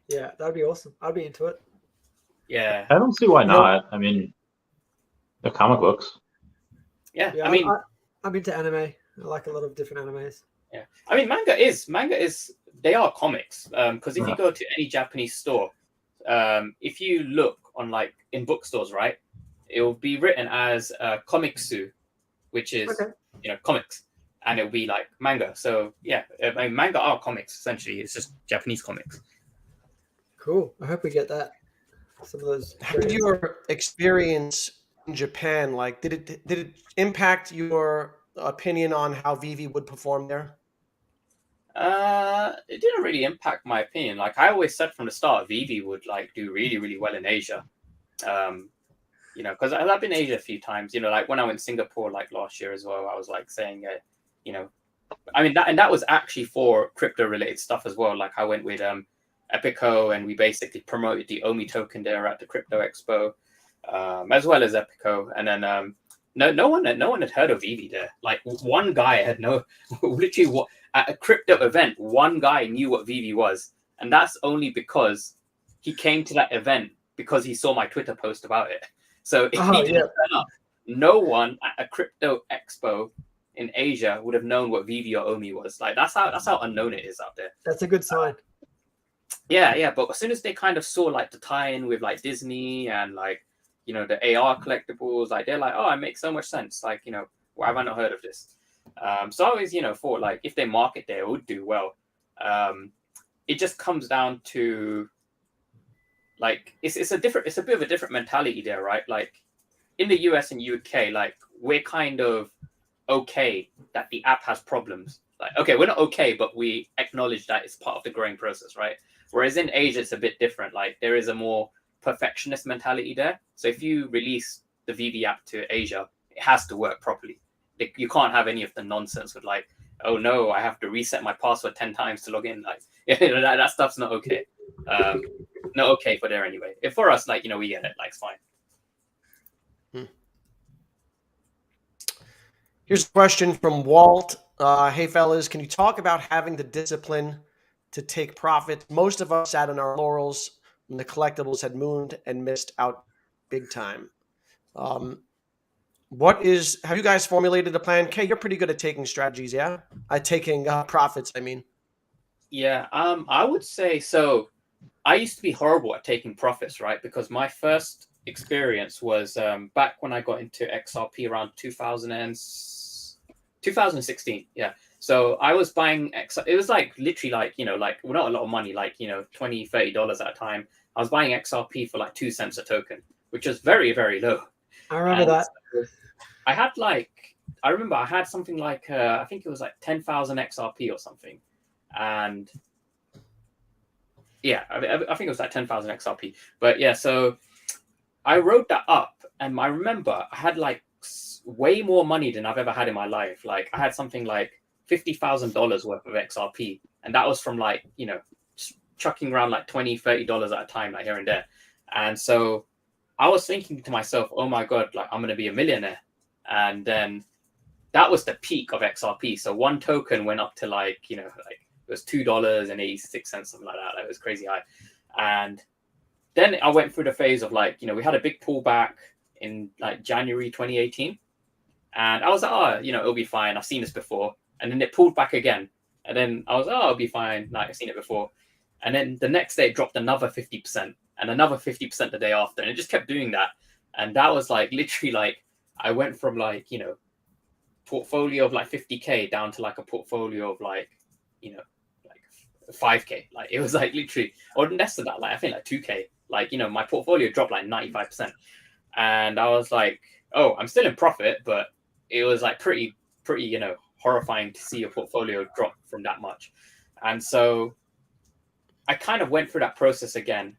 Yeah, that'd be awesome. I'd be into it. Yeah, I don't see why not. I mean, the comic books. Yeah, Yeah, I mean, I'm into anime. I like a lot of different animes. Yeah, I mean, manga is they are comics. Because if you go to any Japanese store, if you look on like in bookstores, right, it will be written as komiksu, which is comics, and it'll be like manga. So yeah, I mean, manga are comics essentially. It's just Japanese comics. Cool. I hope we get that. Some of those. How did your experience in Japan, like, did it impact your opinion on how Vivi would perform there? It didn't really impact my opinion. Like I always said from the start, Vivi would like do really, really well in Asia. Because I've been in Asia a few times. Like when I went to Singapore like last year as well, I was like saying, I mean that was actually for crypto related stuff as well. Like I went with Epico, and we basically promoted the Omi token there at the Crypto Expo, as well as Epico. And then no one had heard of Vivi there. Like one guy had literally at a crypto event, one guy knew what Vivi was, and that's only because he came to that event because he saw my Twitter post about it. So if he didn't turn up, no one at a Crypto Expo in Asia would have known what Vivi or Omi was. Like that's how unknown it is out there. That's a good sign. Yeah. But as soon as they kind of saw like the tie-in with like Disney and like the AR collectibles, like they're like, oh, it makes so much sense. Like why have I not heard of this? So I always thought like if they market there, it would do well. It just comes down to like it's a bit of a different mentality there, right? Like in the US and UK, like we're kind of okay that the app has problems. Like, okay, we're not okay, but we acknowledge that it's part of the growing process, right? Whereas in Asia, it's a bit different. Like there is a more perfectionist mentality there. So if you release the Vivi app to Asia, it has to work properly. Like, you can't have any of the nonsense with like, oh no, I have to reset my password 10 times to log in. Like that stuff's not okay. Not okay for there anyway. If for us, like, we get it, like it's fine. Here's a question from Walt. Hey, fellas, can you talk about having the discipline to take profit? Most of us sat on our laurels when the collectibles had mooned and missed out big time. Have you guys formulated a plan? Kay, you're pretty good at taking strategies, yeah? Taking profits, I mean. Yeah, I would say so. I used to be horrible at taking profits, right? Because my first experience was back when I got into XRP around 2016. Yeah. So I was buying it was like literally like, like not a lot of money, like, $20, $30 at a time. I was buying XRP for like 2 cents a token, which was very, very low. I remember that. So I remember I had something like, I think it was like 10,000 XRP or something. And yeah, I think it was like 10,000 XRP. But yeah, so I wrote that up, and I remember I had like way more money than I've ever had in my life. Like I had something like $50,000 worth of XRP, and that was from like, chucking around like $20, $30 at a time, like here and there. And so I was thinking to myself, oh my God, like I'm going to be a millionaire. And then that was the peak of XRP. So one token went up to like, like it was $2.86, something like that. Like, it was crazy high. And then I went through the phase of like, we had a big pullback in like January 2018. And I was like, oh, it'll be fine. I've seen this before. And then it pulled back again. And then I was, oh, it'll be fine. Like I've seen it before. And then the next day it dropped another 50% and another 50% the day after. And it just kept doing that. And that was like literally like I went from like, portfolio of like 50K down to like a portfolio of like, like 5K. Like it was like literally, or less than that, like I think like 2K. Like, my portfolio dropped like 95%. And I was like, oh, I'm still in profit, but it was like pretty, horrifying to see your portfolio drop from that much. And so I kind of went through that process again.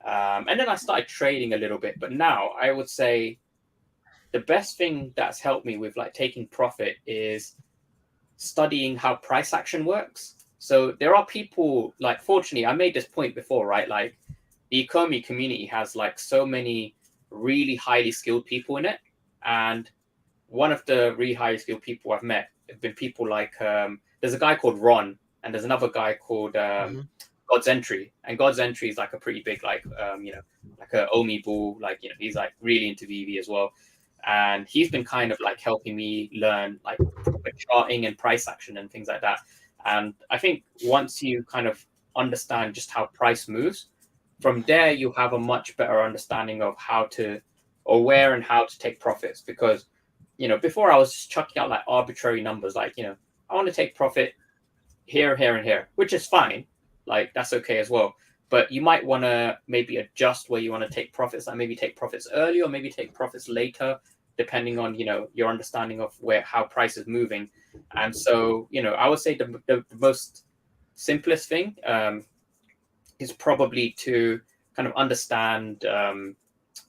And then I started trading a little bit. But now I would say the best thing that's helped me with like taking profit is studying how price action works. So there are people like, fortunately, I made this point before, right? Like the Ecomi community has like so many really highly skilled people in it. And one of the really highly skilled people I've met have been people like, there's a guy called Ron, and there's another guy called God's Entry. And God's Entry is like a pretty big, like, like a Omi bull, like, he's like really into Vivi as well. And he's been kind of like helping me learn like charting and price action and things like that. And I think once you kind of understand just how price moves, from there you have a much better understanding of how to, or where and how to take profits. Because, before I was just chucking out like arbitrary numbers, like, I want to take profit here, here, and here, which is fine. Like that's okay as well. But you might want to maybe adjust where you want to take profits, like maybe take profits early or maybe take profits later, depending on, your understanding of how price is moving. And so, I would say the most simplest thing is probably to kind of understand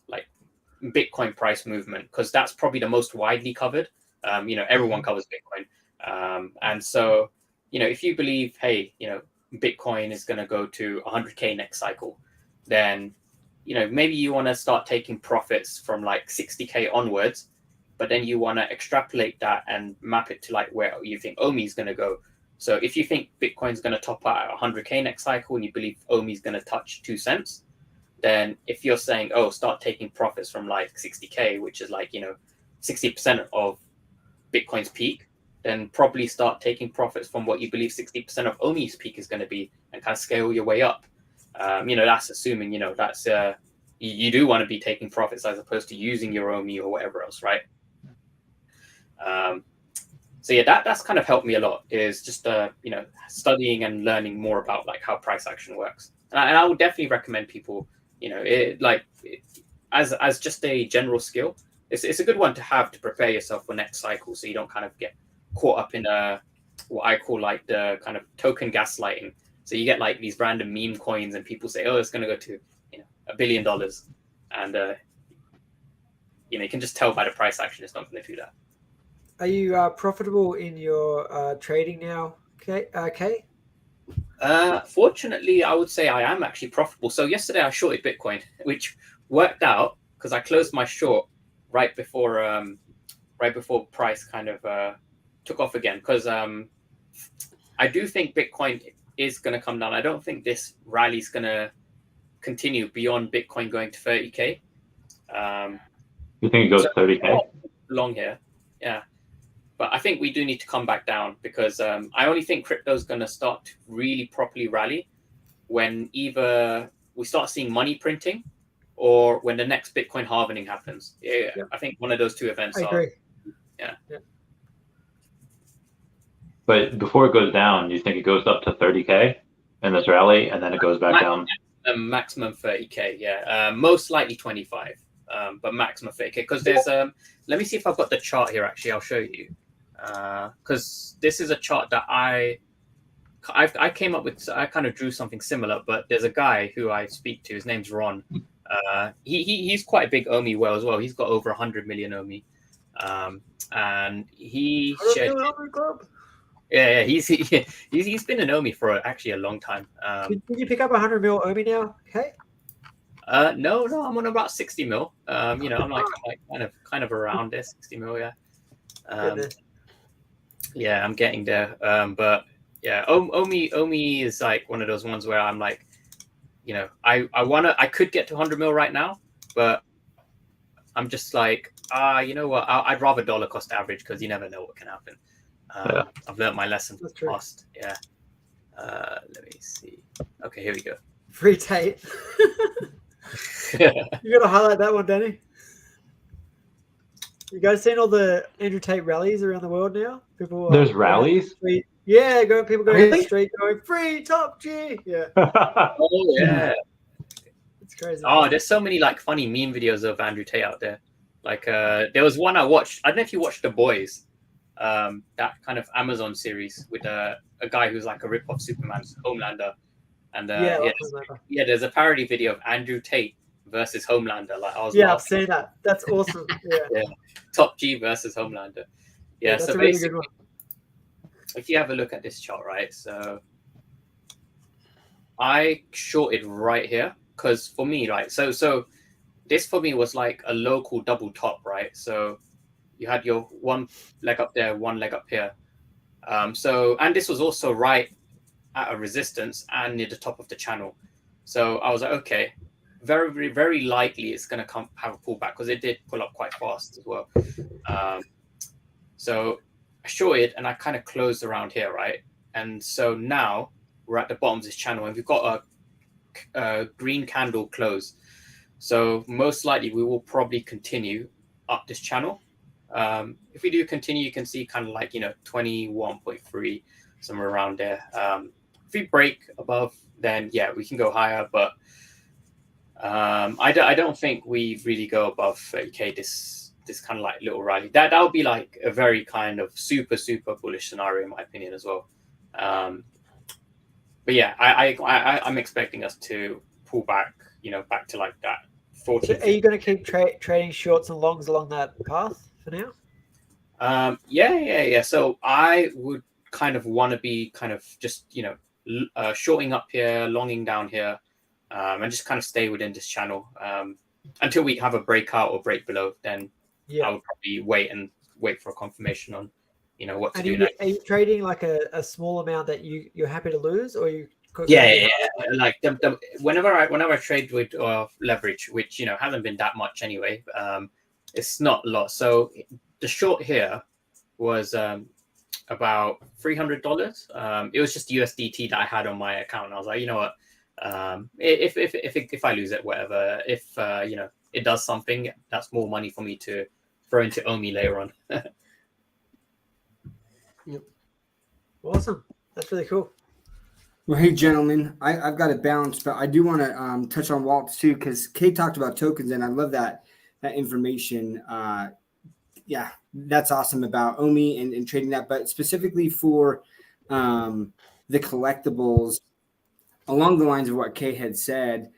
like Bitcoin price movement, because that's probably the most widely covered. Everyone covers Bitcoin. And so, if you believe, hey, Bitcoin is going to go to 100K next cycle, then, maybe you want to start taking profits from like 60K onwards, but then you want to extrapolate that and map it to like where you think Omi is going to go. So if you think Bitcoin's going to top out at 100K next cycle and you believe Omi is going to touch 2 cents, then if you're saying, oh, start taking profits from like 60K, which is like, 60% of Bitcoin's peak, then probably start taking profits from what you believe 60% of Omi's peak is going to be and kind of scale your way up. That's assuming, that's you do want to be taking profits as opposed to using your Omi or whatever else, right? So yeah, that's kind of helped me a lot, is just studying and learning more about like how price action works. And I would definitely recommend people, as just a general skill, it's a good one to have to prepare yourself for next cycle, so you don't kind of get caught up in what I call like the kind of token gaslighting. So you get like these random meme coins, and people say, "Oh, it's going to go to $1 billion," and you can just tell by the price action it's not going to do that. Are you profitable in your trading now, Kay? Fortunately, I would say I am actually profitable. So yesterday I shorted Bitcoin, which worked out because I closed my short right before price kind of took off again. Because I do think Bitcoin is going to come down. I don't think this rally is going to continue beyond Bitcoin going to 30K. You think it goes 30K? Long here, yeah. But I think we do need to come back down because I only think crypto is going to start to really properly rally when either we start seeing money printing or when the next Bitcoin halving happens. Yeah. I think one of those two events I agree. Yeah. But before it goes down, you think it goes up to 30K in this rally, and then it goes back down? Maximum 30K, yeah. Most likely 25, but maximum 30K. Because there's let me see if I've got the chart here. Actually, I'll show you. Because this is a chart that I came up with. I kind of drew something similar, but there's a guy who I speak to. His name's Ron. He's quite a big Omi whale as well. He's got over 100 million Omi, and he shared. Yeah, he's been an Omi for actually a long time. Did you pick up 100 mil Omi now? Okay. No, I'm on about 60 mil. I'm like kind of around there, 60 mil, yeah. Yeah, I'm getting there. But yeah, Omi is like one of those ones where I'm like, I could get to 100 mil right now, but I'm just like, you know what? I'd rather dollar cost average because you never know what can happen. I've learned my lesson from the past. Yeah. Let me see. Okay, here we go. Free Tate. You got to highlight that one, Danny. You guys seen all the Andrew Tate rallies around the world now? People. There's rallies. Yeah, people going down the street going free top G. Yeah. Oh yeah. It's crazy. Oh, there's so many like funny meme videos of Andrew Tate out there. Like there was one I watched. I don't know if you watched The Boys. That kind of Amazon series with a guy who's like a rip-off Superman's Homelander. And there's a parody video of Andrew Tate versus Homelander. Like I've seen that. That's awesome. Yeah. Top G versus Homelander. Yeah, that's so a really basically, good one. if you have a look at this chart, right? So I shorted right here because for me, right? So this for me was like a local double top, right? So you had your one leg up there, one leg up here. And this was also right at a resistance and near the top of the channel. So I was like, okay, very, very, very likely it's going to have a pullback because it did pull up quite fast as well. So I shorted and I kind of closed around here, right? And so now we're at the bottom of this channel and we've got a green candle close. So most likely we will probably continue up this channel. If we do continue, you can see kind of like, 21.3, somewhere around there. If we break above, then yeah, we can go higher. But I don't think we really go above 30K this kind of like little rally. That would be like a very kind of super, super bullish scenario in my opinion as well. But yeah, I'm expecting us to pull back, back to like that 40. Are you going to keep trading shorts and longs along that path for now? Yeah. So I would kind of want to be kind of just, shorting up here, longing down here, and just kind of stay within this channel until we have a breakout or break below. Then I would probably wait for a confirmation on, what to do next. Are you trading like a small amount that you're happy to lose, or you? Yeah. Like whenever I trade with leverage, which hasn't been that much anyway, it's not a lot. So the short here was about $300. It was just USDT that I had on my account. And I was like, you know what? If I lose it, whatever. If it does something, that's more money for me to throw into Omi later on. Yep. Awesome. That's really cool. Well, hey, gentlemen, I've got to bounce, but I do want to touch on wallets too, because Kate talked about tokens, and I love that that information. Yeah, that's awesome about Omi and trading that. But specifically for the collectibles, along the lines of what Kay had said,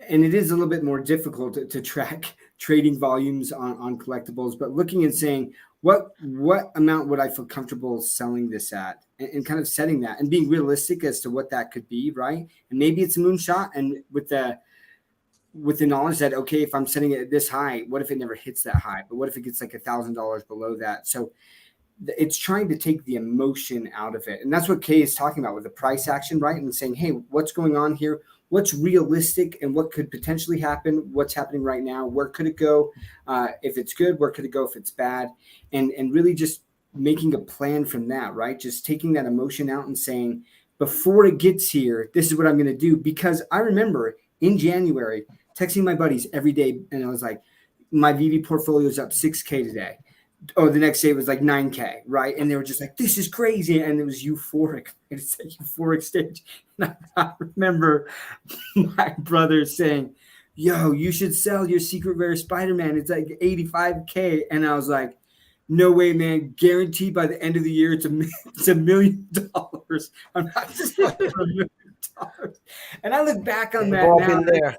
and it is a little bit more difficult to track trading volumes on collectibles, but looking and saying, what amount would I feel comfortable selling this at, and kind of setting that and being realistic as to what that could be, right? And maybe it's a moonshot, and with the knowledge that, okay, if I'm setting it this high, what if it never hits that high? But what if it gets like $1,000 below that? So it's trying to take the emotion out of it. And that's what Kay is talking about with the price action, right? And saying, hey, what's going on here? What's realistic and what could potentially happen? What's happening right now? Where could it go? If it's good, where could it go if it's bad? And really just making a plan from that, right? Just taking that emotion out and saying, before it gets here, this is what I'm going to do. Because I remember in January, texting my buddies every day, and I was like, my Vivi portfolio is up 6K today. Oh, the next day it was like 9K, right? And they were just like, this is crazy. And it was euphoric. It's a euphoric stage. And I remember my brother saying, yo, you should sell your secret rare Spider-Man. It's like 85K. And I was like, no way, man. Guaranteed by the end of the year, it's $1 million. I'm not selling for $1 million. And I look back on that now. There.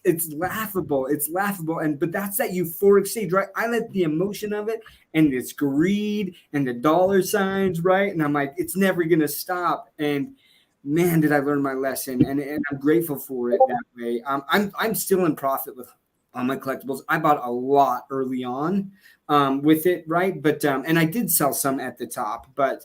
It's laughable. It's laughable. But that's that euphoric stage, right? I let the emotion of it and it's greed and the dollar signs, right? And I'm like, it's never going to stop. And man, did I learn my lesson. And I'm grateful for it that way. I'm still in profit with all my collectibles. I bought a lot early on with it, right? But and I did sell some at the top, but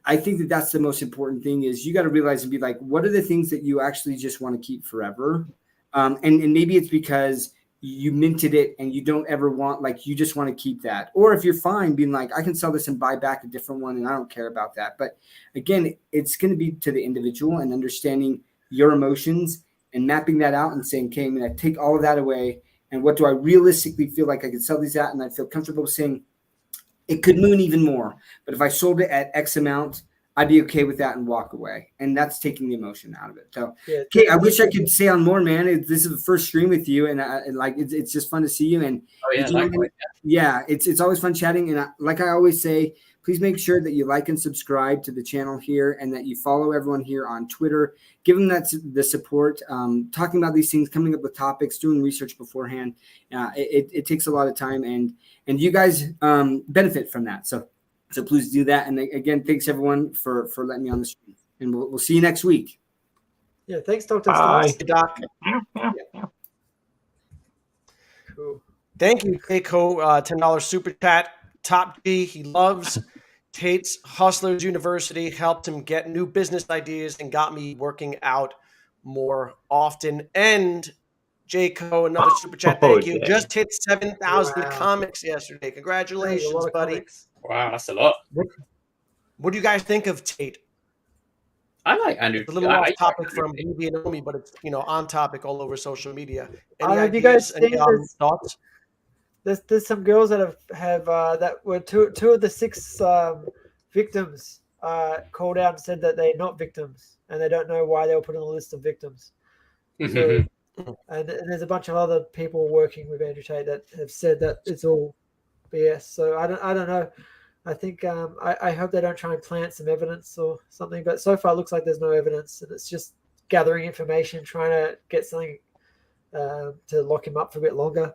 I think that that's the most important thing is you got to realize and be like, what are the things that you actually just want to keep forever? And maybe it's because you minted it and you don't ever want, like, you just want to keep that. Or if you're fine being like, I can sell this and buy back a different one and I don't care about that. But again, it's going to be to the individual and understanding your emotions and mapping that out and saying, okay, I'm going to take all of that away. And what do I realistically feel like I could sell these at? And I feel comfortable saying, it could moon even more, but if I sold it at X amount, I'd be okay with that and walk away. And that's taking the emotion out of it. So, okay, I wish I could say on more, man. This is the first stream with you, and like it's just fun to see you. And it's always fun chatting. And like I always say, please make sure that you like and subscribe to the channel here, and that you follow everyone here on Twitter. Give them the support. Talking about these things, coming up with topics, doing research beforehand. It takes a lot of time, and you guys benefit from that. So please do that. And again, thanks everyone for letting me on the stream. And we'll see you next week. Yeah, thanks, Dr. Bye. Stars. Doc. Cool. Thank you, Keiko. $10 super chat. Top G. He loves Tate's Hustlers University. Helped him get new business ideas and got me working out more often. And Jayco, another super chat. Thank you. Jay. Just hit 7,000 Wow. comics yesterday. Hey, a Congratulations, lot of buddy. comics. Wow, that's a lot. What do you guys think of Tate? I like Andrew. It's a little I off like topic Andrew from Tate. Vivi and Omi, but it's on topic all over social media. Any Have you guys ideas? Any seen this? thoughts? There's some girls that have that were two of the 6 victims called out and said that they're not victims and they don't know why they were put on the list of victims. So, and there's a bunch of other people working with Andrew Tate that have said that it's all BS. So I don't know. I think I hope they don't try and plant some evidence or something. But so far, it looks like there's no evidence, and it's just gathering information, trying to get something to lock him up for a bit longer.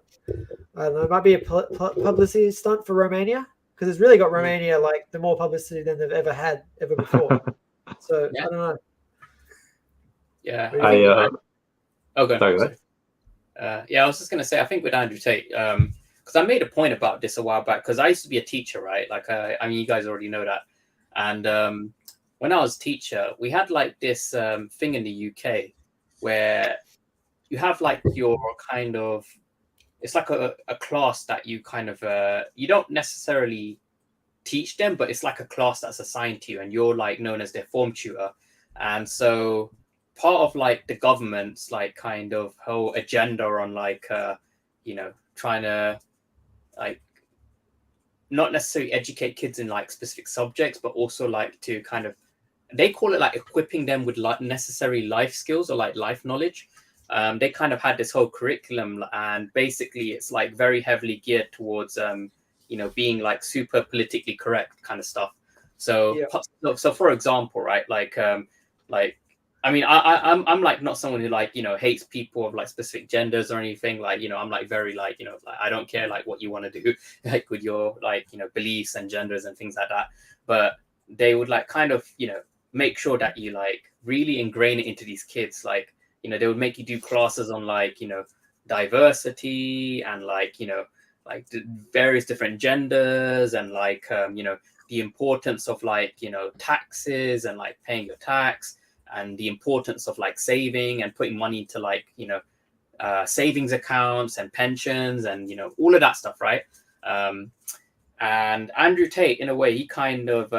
I don't know. It might be a publicity stunt for Romania because it's really got Romania like the more publicity than they've ever before. So Yeah. I don't know. Yeah. Sorry, go ahead. I was just going to say, I think with Andrew Tate, because I made a point about this a while back, because I used to be a teacher, right? Like, I mean, you guys already know that. And when I was a teacher, we had like this thing in the UK where you have like your kind of, it's like a class that you kind of, you don't necessarily teach them, but it's like a class that's assigned to you and you're like known as their form tutor. And so part of like the government's like kind of whole agenda on like, trying to like not necessarily educate kids in like specific subjects, but also like to kind of, they call it like equipping them with like necessary life skills or like life knowledge. they kind of had this whole curriculum, and basically it's like very heavily geared towards being like super politically correct kind of stuff. So so for example, right, like I mean, I'm like not someone who like hates people of like specific genders or anything. Like I'm like very like like, I don't care like what you want to do like with your like beliefs and genders and things like that. But they would like kind of make sure that you like really ingrain it into these kids. Like they would make you do classes on like diversity and like like various different genders and like the importance of like taxes and like paying your tax, and the importance of like saving and putting money into like savings accounts and pensions and all of that stuff, right? And Andrew Tate, in a way, he kind of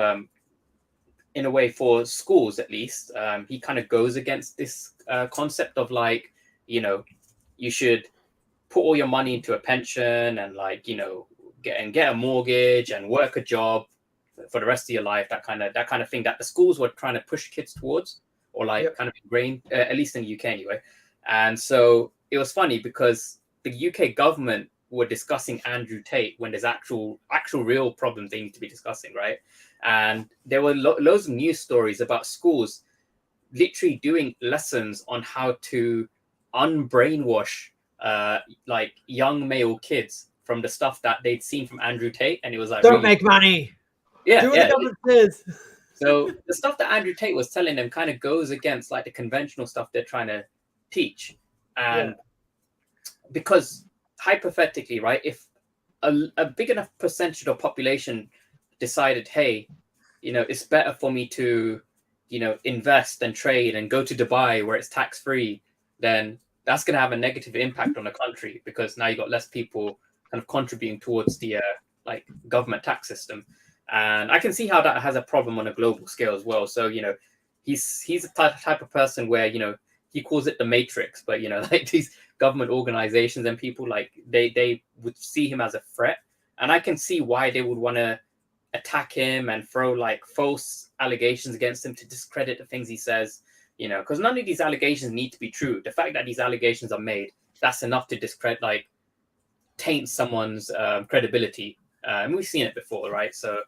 in a way, for schools at least, he kind of goes against this concept of like you should put all your money into a pension and like get a mortgage and work a job for the rest of your life, that kind of thing that the schools were trying to push kids towards, or like kind of ingrained, at least in the UK anyway. And so it was funny because the UK government were discussing Andrew Tate when there's actual real problems they need to be discussing, right? And there were loads of news stories about schools literally doing lessons on how to unbrainwash like young male kids from the stuff that they'd seen from Andrew Tate, and it was like, don't really, make money. Yeah, do what the government says. So the stuff that Andrew Tate was telling them kind of goes against like the conventional stuff they're trying to teach. And because hypothetically, right, if a big enough percentage of the population decided, hey, it's better for me to, invest and trade and go to Dubai where it's tax-free, then that's going to have a negative impact on the country, because now you got less people kind of contributing towards the like government tax system. And I can see how that has a problem on a global scale as well. So, he's the type of person where, he calls it the matrix, but, like these government organizations and people, like they would see him as a threat. And I can see why they would want to attack him and throw like false allegations against him to discredit the things he says, because none of these allegations need to be true. The fact that these allegations are made, that's enough to discredit, like taint someone's credibility. And we've seen it before, right? So,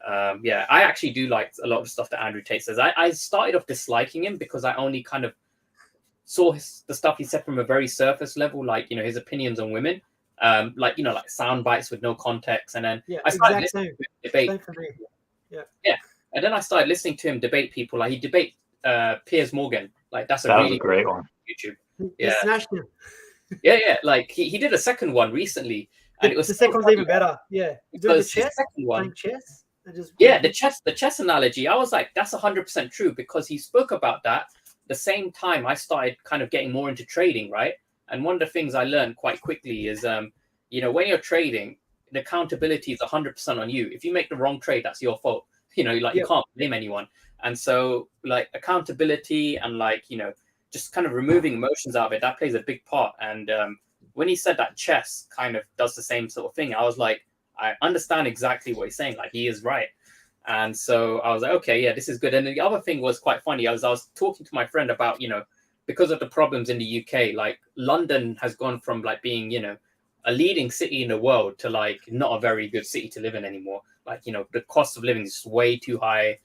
I actually do like a lot of the stuff that Andrew Tate says. I started off disliking him because I only kind of saw the stuff he said from a very surface level, like, his opinions on women, like sound bites with no context. And then I started listening to him debate. Same for me. And then I started listening to him debate people. Like he debate Piers Morgan. Like that was a great one. YouTube. He smashed him. Like he did a second one recently. And it was the second one's even better. Yeah. Doing the chess, playing chess. The chess analogy. I was like, that's 100% true, because he spoke about that the same time I started kind of getting more into trading, right? And one of the things I learned quite quickly is, when you're trading, the accountability is 100% on you. If you make the wrong trade, that's your fault. You can't blame anyone. And so, like, accountability and like, just kind of removing emotions out of it, that plays a big part. And when he said that chess kind of does the same sort of thing, I was like, I understand exactly what he's saying. Like, he is right. And so I was like, okay, yeah, this is good. And the other thing was quite funny. I was talking to my friend about, because of the problems in the UK, like London has gone from like being, a leading city in the world to like not a very good city to live in anymore. Like, the cost of living is way too high.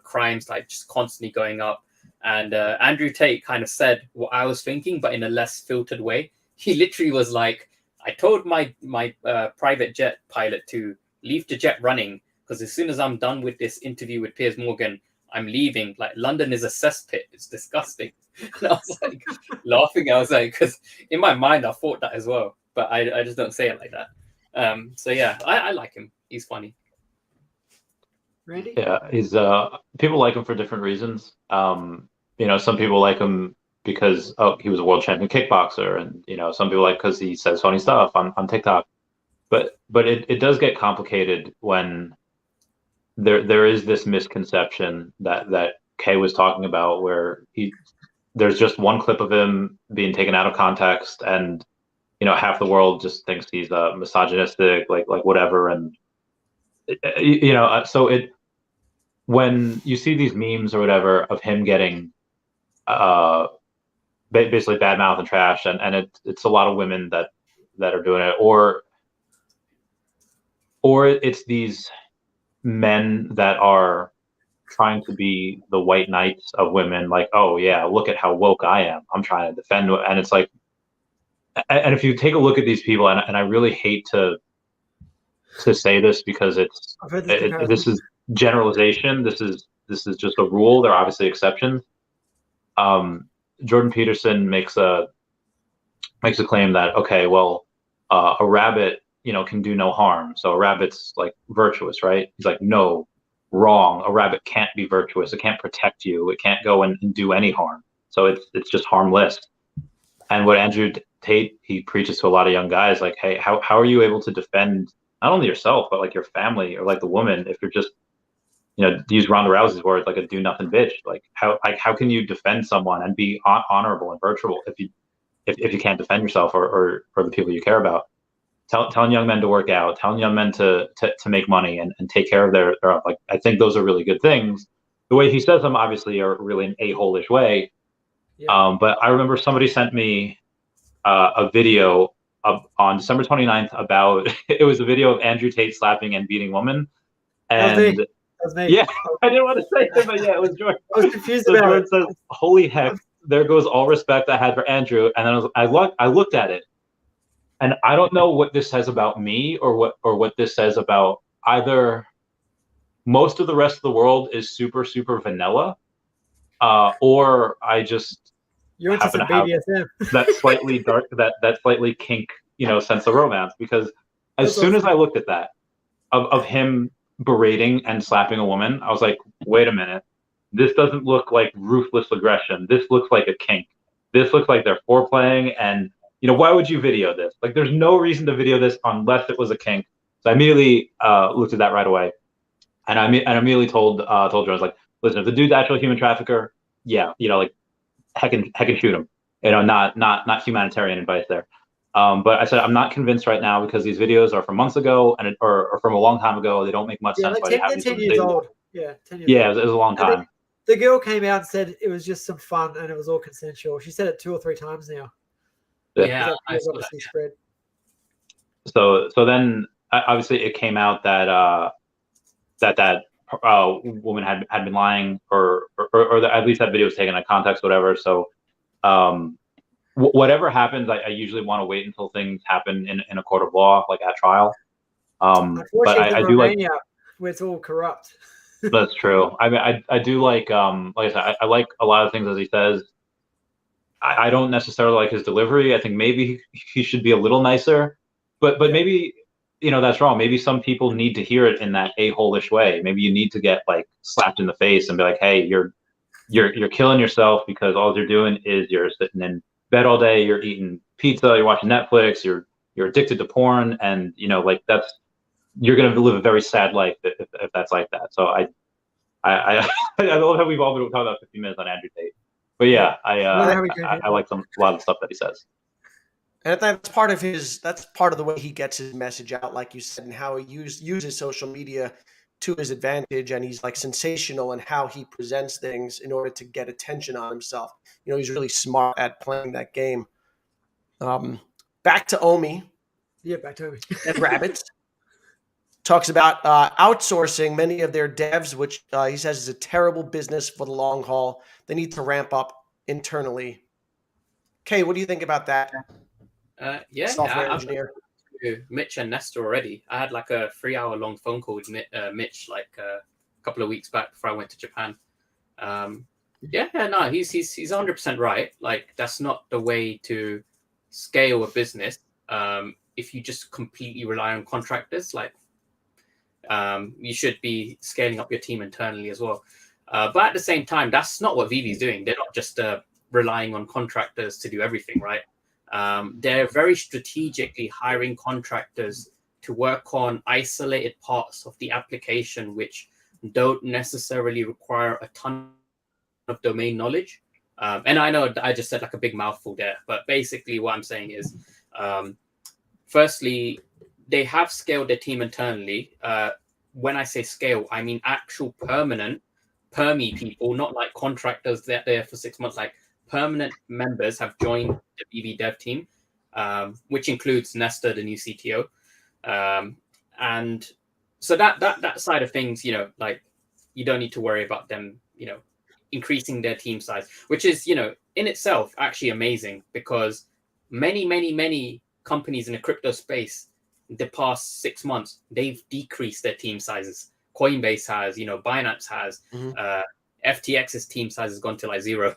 Crimes like just constantly going up. And Andrew Tate kind of said what I was thinking, but in a less filtered way. He literally was like, I told my private jet pilot to leave the jet running, because as soon as I'm done with this interview with Piers Morgan, I'm leaving. Like, London is a cesspit. It's disgusting. And I was like laughing. I was like, because in my mind, I thought that as well, but I just don't say it like that. So yeah, I like him. He's funny. Randy? Yeah, he's people like him for different reasons. Some people like him because he was a world champion kickboxer, and some people like because he says funny stuff on TikTok. But it does get complicated when there is this misconception that Kay was talking about, where there's just one clip of him being taken out of context, and half the world just thinks he's misogynistic, like whatever, and so when you see these memes or whatever of him getting basically bad mouth and trash, and it's a lot of women that are doing it, or it's these men that are trying to be the white knights of women, like, oh yeah, look at how woke I am, I'm trying to defend, and it's like, and if you take a look at these people, and I really hate to say this because this is generalization, this is just a rule, there are obviously exceptions. Jordan Peterson makes a claim that, okay, well, a rabbit, can do no harm, so a rabbit's like virtuous, right? He's like, no, wrong. A rabbit can't be virtuous. It can't protect you. It can't go and do any harm. So it's just harmless. And what Andrew Tate, he preaches to a lot of young guys, like, hey, how are you able to defend not only yourself but like your family or like the woman if you're just, to use Ronda Rousey's words, like a do nothing bitch? Like how can you defend someone and be honorable and virtuous if you can't defend yourself or the people you care about? Telling young men to work out, telling young men to make money and take care of their like, I think those are really good things. The way he says them obviously are really an a-hole-ish way. Yeah. But I remember somebody sent me a video on December 29th about it was a video of Andrew Tate slapping and beating women. And that was me. Yeah, I didn't want to say it, but yeah, it was George. I was confused about George it. says, holy heck, there goes all respect I had for Andrew. And then I looked at it. And I don't know what this says about me or what this says about either. Most of the rest of the world is super, super vanilla, or I just You're into some BDSM. that slightly dark, that slightly kink, sense of romance. Because as soon as I looked at that of him berating and slapping a woman, I was like, wait a minute, this doesn't look like ruthless aggression. This looks like a kink. This looks like they're foreplaying and. Why would you video this? Like, there's no reason to video this unless it was a kink. So I immediately looked at that right away, and I immediately told Jones, like, listen, if the dude's actually a human trafficker, yeah, like, heck and shoot him. Not humanitarian advice there. But I said I'm not convinced right now because these videos are from months ago or from a long time ago. They don't make much sense. They're 10 years old. Yeah, 10 years old. Yeah, it was a long time. The girl came out and said it was just some fun and it was all consensual. She said it 2 or 3 times now. Yeah, obviously spread. So then obviously it came out that that woman had been lying or at least that video was taken out of context, whatever. So whatever happens, I usually want to wait until things happen in a court of law, like at trial. But I do like where it's all corrupt. That's true. I mean, I do like I said, I like a lot of things as he says. I don't necessarily like his delivery. I think maybe he should be a little nicer, but maybe, that's wrong. Maybe some people need to hear it in that a-hole-ish way. Maybe you need to get like slapped in the face and be like, hey, you're killing yourself because all you're doing is you're sitting in bed all day, you're eating pizza, you're watching Netflix, you're addicted to porn, and like you're going to live a very sad life if that's like that. So I love how we've all been talking about 50 minutes on Andrew Tate. But yeah, I like a lot of the stuff that he says. And that's part of the way he gets his message out, like you said, and how he uses social media to his advantage. And he's like sensational in how he presents things in order to get attention on himself. He's really smart at playing that game. Back to Omi. Yeah, back to Omi. And rabbits. Talks about outsourcing many of their devs, which he says is a terrible business for the long haul. They need to ramp up internally. Kay, what do you think about that? Software engineer. Mitch and Nestor already. I had like a 3-hour-long phone call with Mitch like a couple of weeks back before I went to Japan. He's 100% right. Like, that's not the way to scale a business. If you just completely rely on contractors, like, you should be scaling up your team internally as well. But at the same time, that's not what Vivi's doing. They're not just relying on contractors to do everything, right? They're very strategically hiring contractors to work on isolated parts of the application, which don't necessarily require a ton of domain knowledge. And I know I just said like a big mouthful there, but basically what I'm saying is, firstly, they have scaled their team internally. When I say scale, I mean actual permanent permie people, not like contractors that are there for 6 months, like permanent members have joined the Vivi dev team, which includes Nestor, the new CTO. And so that side of things, like you don't need to worry about them, increasing their team size, which is, in itself actually amazing, because many companies in the crypto space, the past 6 months, they've decreased their team sizes. Coinbase has, Binance has, FTX's team size has gone to like 0.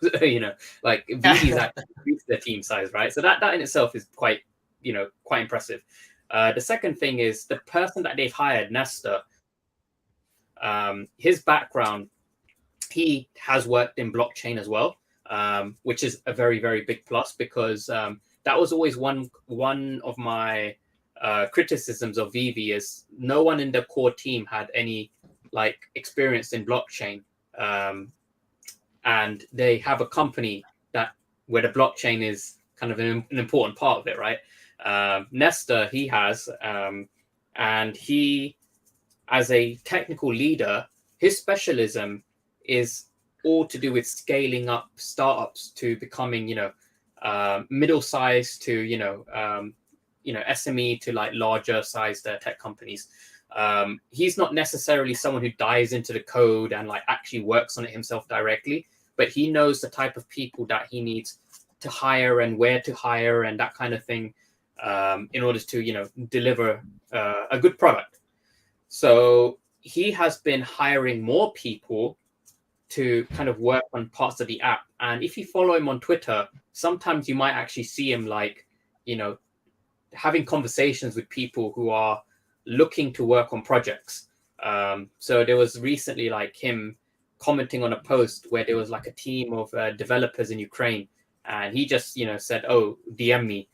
Like Vivi's actually increased their team size, right? So that in itself is quite impressive. The second thing is the person that they've hired, Nestor. His background, he has worked in blockchain as well, which is a very, very big plus, because that was always one of my criticisms of Vivi, is no one in the core team had any like experience in blockchain, and they have a company where the blockchain is kind of an important part of it, right? Nestor, he has, and he, as a technical leader, his specialism is all to do with scaling up startups to becoming, middle size to, SME to like larger sized tech companies. He's not necessarily someone who dives into the code and like actually works on it himself directly, but he knows the type of people that he needs to hire and where to hire and that kind of thing, in order to, deliver a good product. So he has been hiring more people to kind of work on parts of the app. And if you follow him on Twitter, sometimes you might actually see him like, having conversations with people who are looking to work on projects. So there was recently like him commenting on a post where there was like a team of developers in Ukraine, and he just, said, "Oh, DM me,"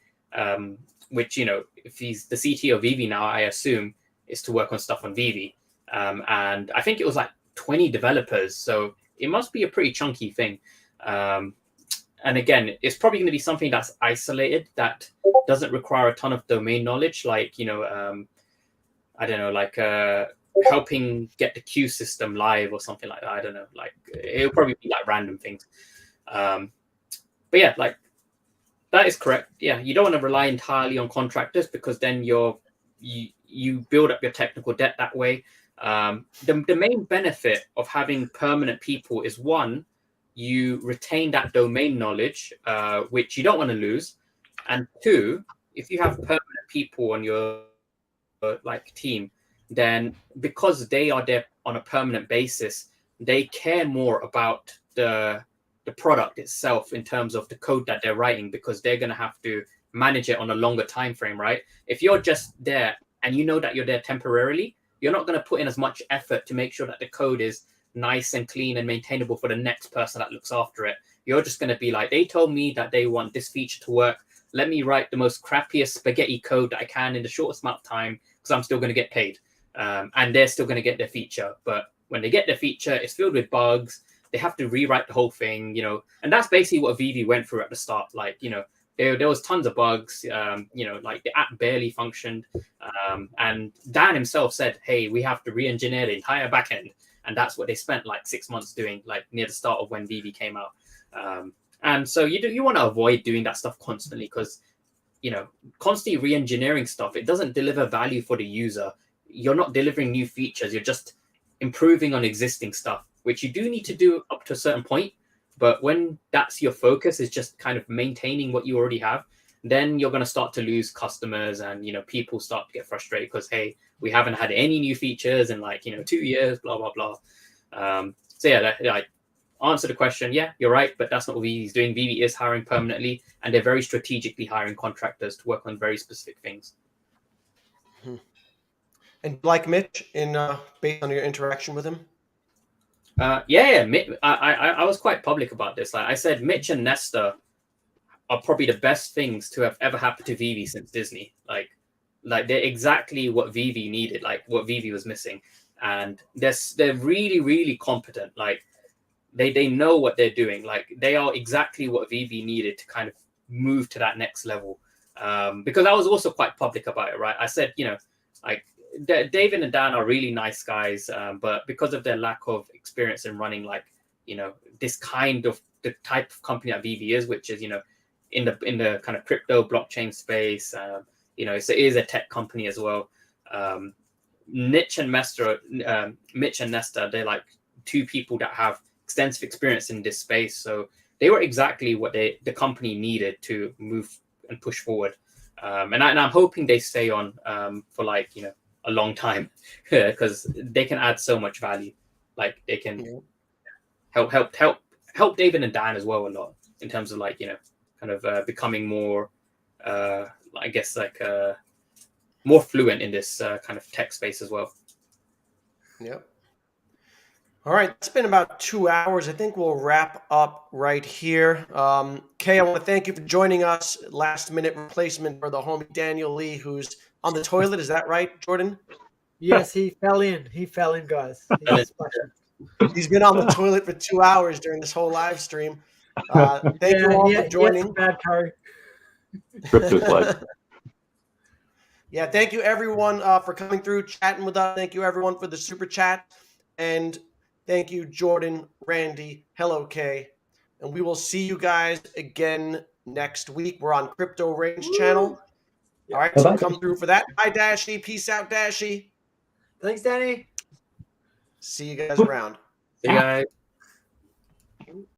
which, if he's the CTO of Vivi now, I assume is to work on stuff on Vivi. And I think it was like 20 developers. So it must be a pretty chunky thing. And again, it's probably going to be something that's isolated, that doesn't require a ton of domain knowledge, like, I don't know, like helping get the queue system live or something like that. I don't know, like it'll probably be like random things. But yeah, like that is correct. Yeah, you don't want to rely entirely on contractors, because then you build up your technical debt that way. The main benefit of having permanent people is, one, you retain that domain knowledge, which you don't want to lose. And two, if you have permanent people on your like team, then because they are there on a permanent basis, they care more about the product itself in terms of the code that they're writing, because they're going to have to manage it on a longer time frame, right? If you're just there and you know that you're there temporarily, you're not going to put in as much effort to make sure that the code is nice and clean and maintainable for the next person that looks after it. You're just going to be like, they told me that they want this feature to work. Let me write the most crappiest spaghetti code that I can in the shortest amount of time, because I'm still going to get paid. And they're still going to get their feature. But when they get their feature, it's filled with bugs. They have to rewrite the whole thing, and that's basically what Vivi went through at the start. Like, there was tons of bugs, like the app barely functioned. And Dan himself said, hey, we have to re-engineer the entire backend. And that's what they spent like 6 months doing, like near the start of when Vivi came out. And so you want to avoid doing that stuff constantly, because, constantly re-engineering stuff, it doesn't deliver value for the user. You're not delivering new features. You're just improving on existing stuff, which you do need to do up to a certain point. But when that's your focus, is just kind of maintaining what you already have, then you're going to start to lose customers, and, people start to get frustrated because, hey, we haven't had any new features in like, 2 years, blah, blah, blah. So yeah, like, answer the question. Yeah, you're right. But that's not what Vivi's doing. Vivi is hiring permanently, and they're very strategically hiring contractors to work on very specific things. And like Mitch, based on your interaction with him? Yeah. I was quite public about this. Like I said, Mitch and Nestor are probably the best things to have ever happened to Vivi since Disney. Like they're exactly what Vivi needed, like what Vivi was missing. And they're really, really competent. Like they know what they're doing. Like they are exactly what Vivi needed to kind of move to that next level. Because I was also quite public about it, right? I said, like David and Dan are really nice guys, but because of their lack of experience in running like this kind of the type of company that Vivi is, which is, in the kind of crypto blockchain space. It is a tech company as well. Mitch and Nestor, they're like two people that have extensive experience in this space. So they were exactly what the company needed to move and push forward. And I'm hoping they stay on for a long time, because they can add so much value. Like they can help David and Dan as well a lot in terms of becoming more, more fluent in this kind of tech space as well. Yep. All right, it's been about 2 hours. I think we'll wrap up right here. Kay, I want to thank you for joining us. Last minute replacement for the homie Daniel Lee, who's on the toilet. Is that right, Jordan? Yes, he fell in. He fell in, guys. He's been on the toilet for 2 hours during this whole live stream. Thank you all for joining. Bad curry. Crypto's life. Yeah, thank you everyone for coming through, chatting with us. Thank you everyone for the super chat. And thank you, Jordan, Randy, hello, Kay. And we will see you guys again next week. We're on Crypto Range channel. All right, so come through for that. Bye, Dashy. Peace out, Dashy. Thanks, Danny. See you guys around. See you guys.